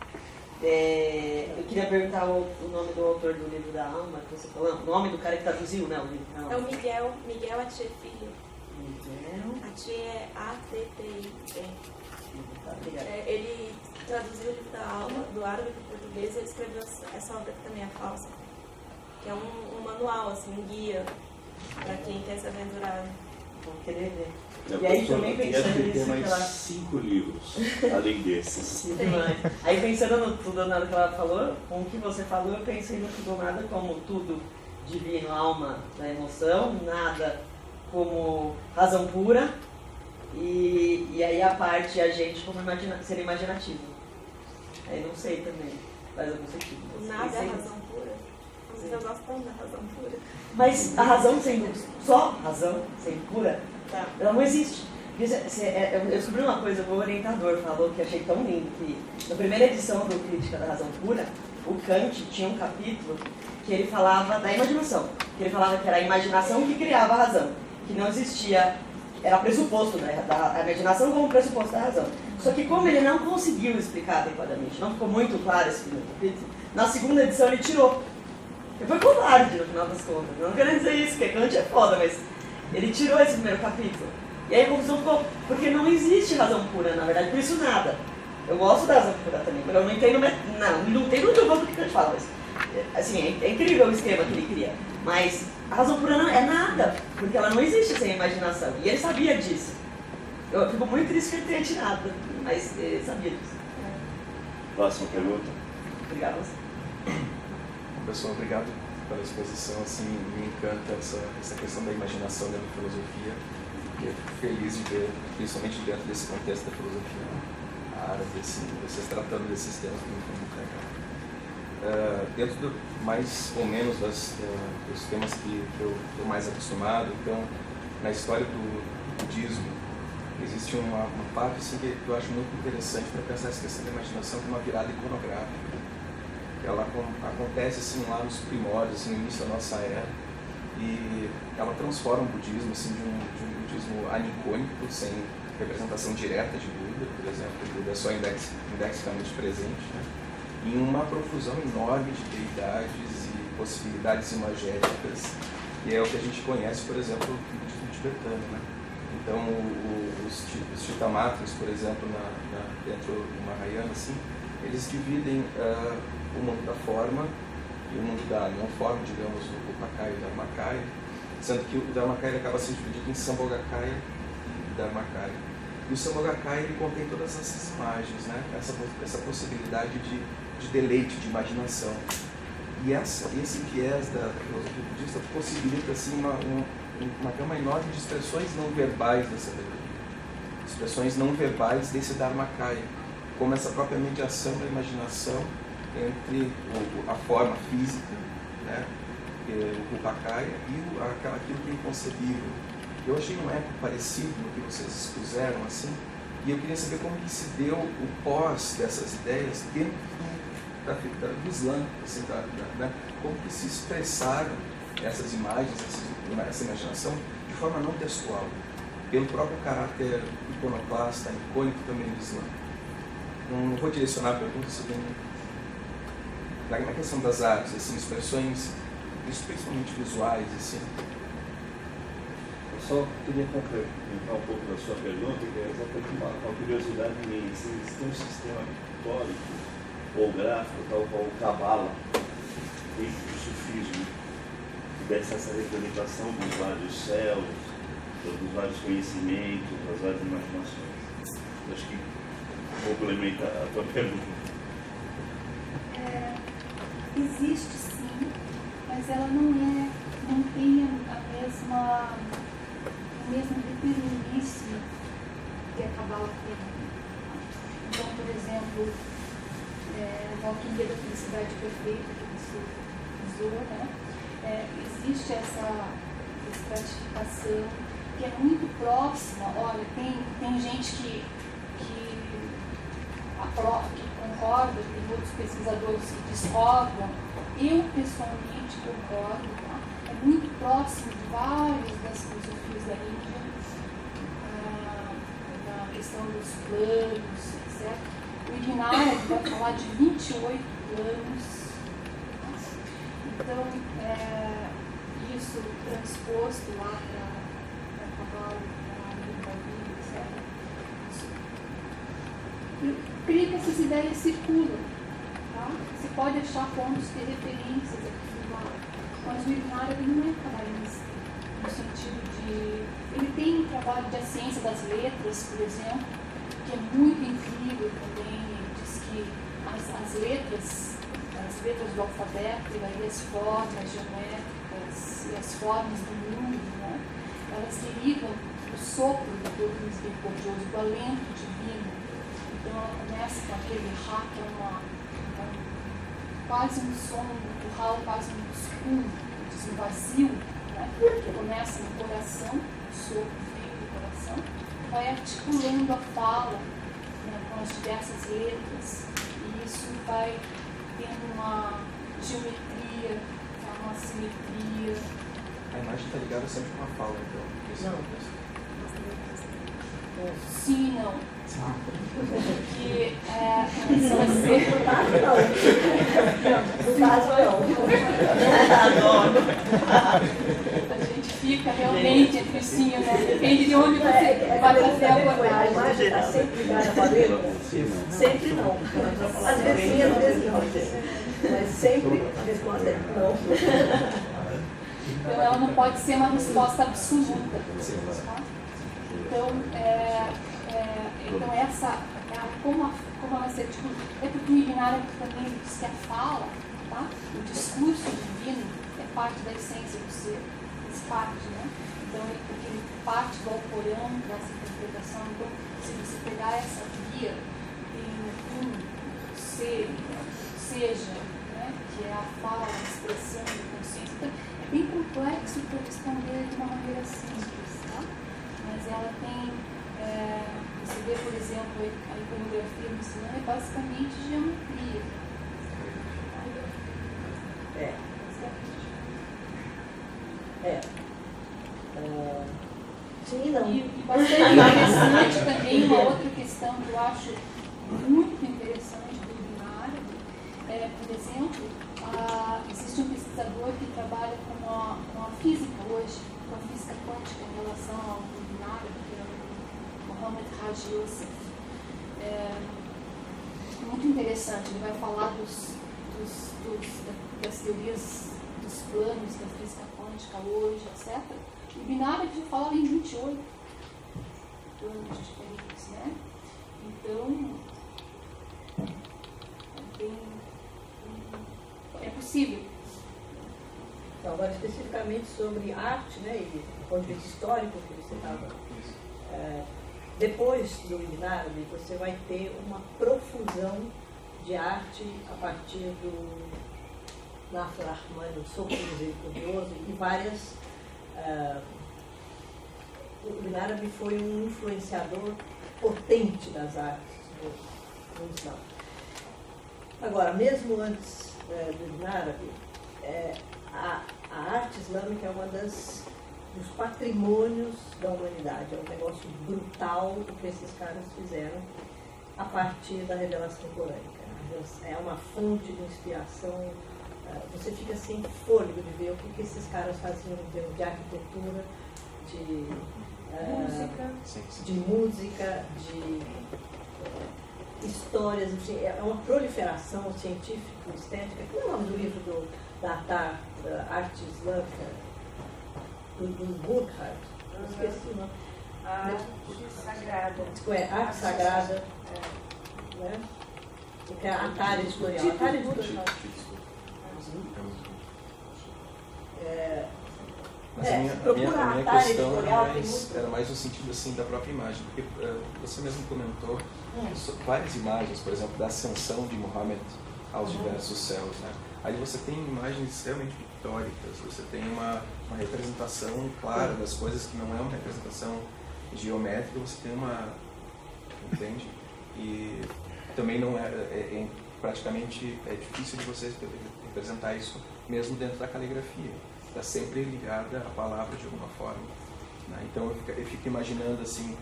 Eu queria perguntar o nome do autor do livro da alma, que você falou. O nome do cara que traduziu, né? O livro. Não. É o Miguel Attier Filho. Miguel. Attier é A-T-T-I-E. Tá, obrigada. Ele traduziu o livro da alma do árabe para o português e ele escreveu essa obra que também é falsa, que é um manual, assim, um guia para quem quer se aventurar. Vou querer ver. Eu E aí também pensando deve ter nisso, mais que ela... 5 livros, além desses. Sim, demais. Aí pensando no tudo ou nada que ela falou, com o que você falou, eu pensei no tudo ou nada como tudo divino, alma da emoção, nada como razão pura, e aí a parte, a gente como ser imaginativo. Aí não sei também, faz algum sentido. Nada é razão pura. Mas eu gosto tanto da razão pura. Mas a razão sendo só razão, sendo pura, Tá. ela não existe. Eu descobri uma coisa, o meu orientador falou que achei tão lindo, que na primeira edição do Crítica da Razão Pura, o Kant tinha um capítulo que ele falava da imaginação, que ele falava que era a imaginação que criava a razão, que não existia, era pressuposto da imaginação como pressuposto da razão. Só que como ele não conseguiu explicar adequadamente, não ficou muito claro esse primeiro capítulo, na segunda edição ele tirou. E foi covarde no final das contas, não quero dizer isso, porque Kant é foda, mas ele tirou esse primeiro capítulo. E aí a conclusão ficou, porque não existe razão pura, na verdade, por isso nada. Eu gosto da razão pura também, mas eu não entendo, não entendo muito bom do que Kant fala, mas assim, é incrível o esquema que ele cria. Mas a razão pura não é nada, porque ela não existe sem a imaginação. E ele sabia disso. Eu fico muito triste que ele tenha tirado, mas ele sabia disso. Próxima pergunta. Obrigado. Pessoal, obrigado pela exposição. Assim, me encanta essa questão da imaginação dentro da filosofia. Fiquei feliz de ver, principalmente dentro desse contexto da filosofia árabe, assim, vocês tratando desses temas muito legal. Dentro mais ou menos dos temas que eu estou mais acostumado, então, na história do budismo, existe uma parte assim, que eu acho muito interessante para pensar essa questão da imaginação como uma virada iconográfica. Ela acontece assim, lá nos primórdios, assim, no início da nossa era, e ela transforma o budismo assim, de um budismo anicônico, sem representação direta de Buda, por exemplo, Buda é só indexicamente presente, né? Em uma profusão enorme de deidades e possibilidades imagéticas, que é o que a gente conhece, por exemplo, no budismo tibetano, né? Então, os Chitamatris, por exemplo, dentro do Mahayana, assim, eles dividem o mundo da forma e o mundo da não forma, digamos, o Upakaya e o Dharmakaya, sendo que o Dharmakaya acaba sendo dividido em Sambhogakaya e Dharmakaya. E o Sambhogakaya ele contém todas essas imagens, né? essa possibilidade de deleite, de imaginação. E esse viés da filosofia budista possibilita assim, uma gama enorme de expressões não verbais dessa sabedoria. Expressões não verbais desse Dharmakaya, como essa própria mediação da imaginação entre a forma física, né, o Rupakaya, e aquilo que é inconcebível. Eu achei um eco parecido no que vocês expuseram, assim, e eu queria saber como que se deu o pós dessas ideias dentro do Islã, assim, né? Como que se expressaram essas imagens, essa imaginação, de forma não textual, pelo próprio caráter iconoclasta, icônico também do Islã. Não vou direcionar a pergunta sobre na questão das artes, assim, expressões, principalmente visuais, assim. Eu só queria complementar um pouco da sua pergunta, que é exatamente uma curiosidade minha. Se tem um sistema pictórico ou gráfico, tal qual o Kabbalah, dentro do sufismo, que dessa essa representação dos vários céus, dos vários conhecimentos, das várias imaginações. Eu acho que complementa a tua pergunta. Existe sim, mas ela não tem o mesmo determinismo que a Kabbalah tem. Então, por exemplo, na alquimia da felicidade perfeita que você usou, né? Existe essa estratificação que é muito próxima. Olha, tem gente que concorda, tem outros pesquisadores que discordam. Eu, pessoalmente, concordo. Tá? É muito próximo de várias das filosofias da Índia, na questão dos planos, etc. O Ignara vai falar de 28 planos. Então, isso transposto lá para a Kabbalah, para a Bíblia, etc. Eu creio que essas ideias circulam, tá? Você pode achar pontos de referências aqui lá, mas o Ignara não é cabalista, no sentido de... Ele tem um trabalho de A Ciência das Letras, por exemplo, que é muito incrível também. Ele diz que as letras do alfabeto, e aí as formas geométricas e as formas do mundo, né? Elas derivam do sopro do Deus misericordioso, do alento divino. Então ela começa com aquele Ra, que é quase um som cultural, quase um escuro, um vazio, né? Que começa no coração, o sopro veio do coração, vai articulando a fala, né, com as diversas letras, e isso vai tendo uma geometria, uma simetria. A imagem está ligada sempre com a fala, então. Não. Sim, não. Porque se você... A gente fica realmente entre sim, né? Depende de onde você vai fazer a abordagem. A imagem está sempre ligada com a letra? Sempre não. Às vezes sim, às vezes não. Mas sempre a resposta é não. Então ela não pode ser uma resposta absoluta. Tá? Então essa, como ela se articula, é porque o Ignara também diz que a fala, tá? O discurso divino é parte da essência do ser, faz parte, né? Então ele parte do Alcorão, dessa interpretação. Então, se você pegar essa via, tem seja, né? Que é a fala, a expressão, a consciência. Então, é bem complexo para responder de uma maneira simples, tá? Mas ela tem... você vê, por exemplo, a iconografia no Islã é basicamente geometria. Sim, não. E bastante interessante também, uma outra questão que eu acho muito interessante do Ignara, por exemplo, existe um pesquisador que trabalha com a física hoje, com a física quântica em relação ao Ignara, que é o Mohamed Haji Youssef. Muito interessante, ele vai falar das teorias dos planos da física quântica hoje, etc. O Ignara já fala em 28 planos diferentes, né? Então, é possível. Então, agora especificamente sobre arte, né, Elisa? ponto de vista histórico que você estava. Depois do Ibn Arabi, você vai ter uma profusão de arte a partir do Nasr Rahman, o Sopro Misericordioso, e várias. O Ibn Arabi foi um influenciador potente das artes no Islã. Agora, mesmo antes do Ibn Arabi, a arte islâmica é uma dos patrimônios da humanidade. É um negócio brutal o que esses caras fizeram a partir da revelação corânica. É uma fonte de inspiração. Você fica sem fôlego de ver o que esses caras faziam em termos de arquitetura, de música, de histórias, enfim, é uma proliferação científica, estética. Qual é o nome do livro da arte islâmica, do Burkhardt? Eu esqueci o nome. Arte sagrada. Arte sagrada. Né? Que é a Atalha editorial. Atalha editorial. Mas a minha questão era mais no sentido assim, da própria imagem, porque você mesmo comentou várias imagens, por exemplo, da ascensão de Muhammad aos diversos céus. Né? Aí você tem imagens extremamente pictóricas, você tem uma representação clara das coisas que não é uma representação geométrica, você tem uma... Entende? E também não praticamente é difícil de você representar isso mesmo dentro da caligrafia. Está sempre ligada à palavra de alguma forma. Né? Então eu fico imaginando assim,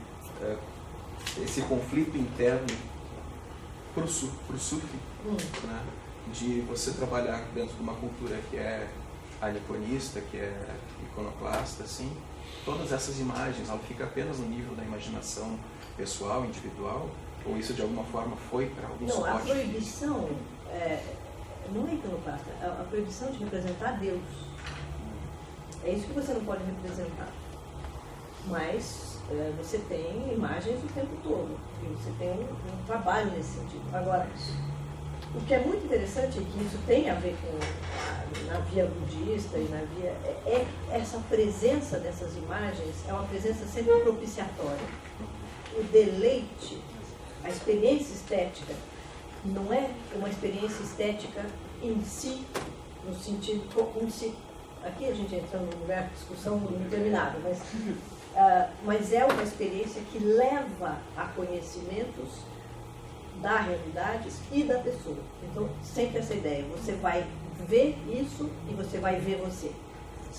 esse conflito interno para o Sufi, né? De você trabalhar dentro de uma cultura que é aniconista, que é iconoclasta, assim, todas essas imagens, ela fica apenas no nível da imaginação pessoal, individual, ou isso de alguma forma foi para algum suporte? Não, a proibição não é iconoclasta, a proibição de representar Deus. É isso que você não pode representar. Mas você tem imagens o tempo todo. E você tem um trabalho nesse sentido. Agora, o que é muito interessante, e que isso tem a ver com na via budista e na via... é essa presença dessas imagens, é uma presença sempre propiciatória. O deleite, a experiência estética, não é uma experiência estética em si, no sentido em si. Aqui a gente entra num lugar de discussão indeterminada, mas é uma experiência que leva a conhecimentos da realidade e da pessoa. Então, sempre essa ideia, você vai ver isso e você vai ver você.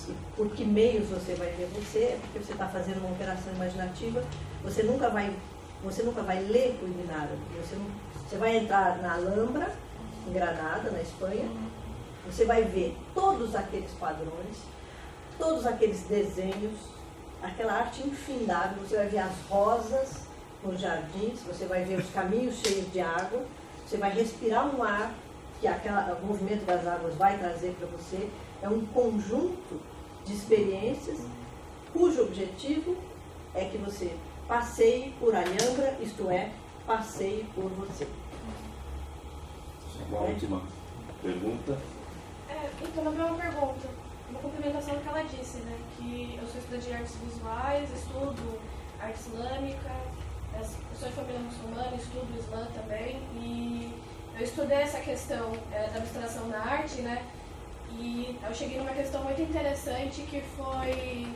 E por que meios você vai ver você? É porque você está fazendo uma operação imaginativa, você nunca vai ler o Ibn Arabi. Você vai entrar na Alhambra, em Granada, na Espanha, você vai ver todos aqueles padrões, todos aqueles desenhos, aquela arte infindável, você vai ver as rosas nos jardins, você vai ver os caminhos cheios de água, você vai respirar um ar que o movimento das águas vai trazer para você. É um conjunto de experiências cujo objetivo é que você passeie por Alhambra, isto é, passeie por você. Uma última pergunta. Então, na mesma pergunta, uma complementação do que ela disse, né? Que eu sou estudante de artes visuais, estudo arte islâmica, eu sou de família muçulmana, estudo o Islã também, e eu estudei essa questão da abstração na arte, né? E eu cheguei numa questão muito interessante que foi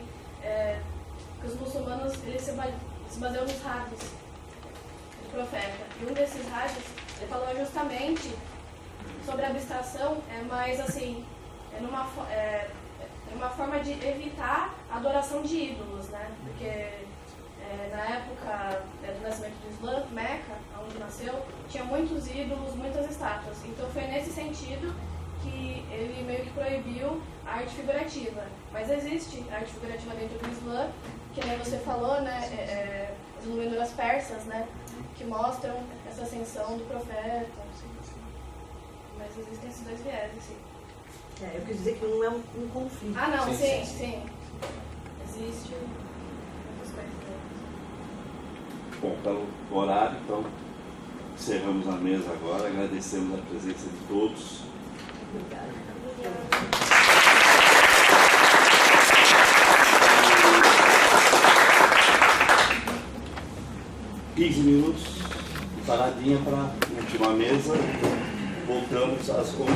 que os muçulmanos eles se baseiam nos hadiths do profeta. E um desses hadiths, ele falou justamente sobre a abstração, mas assim, numa forma de evitar a adoração de ídolos, né? Porque na época do nascimento do Islã, Meca, onde nasceu, tinha muitos ídolos, muitas estátuas. Então foi nesse sentido que ele meio que proibiu a arte figurativa. Mas existe arte figurativa dentro do Islã, que nem você falou, né? As iluminadoras persas, né? Que mostram essa ascensão do profeta. Mas existem esses dois vieses, sim. Eu quis dizer que não é um conflito. Ah, não, sim. Existe outras coisas. Bom, pelo horário, então, encerramos a mesa agora. Agradecemos a presença de todos. Obrigada. Obrigada. minutos, paradinha para a última mesa. Voltamos às 11h.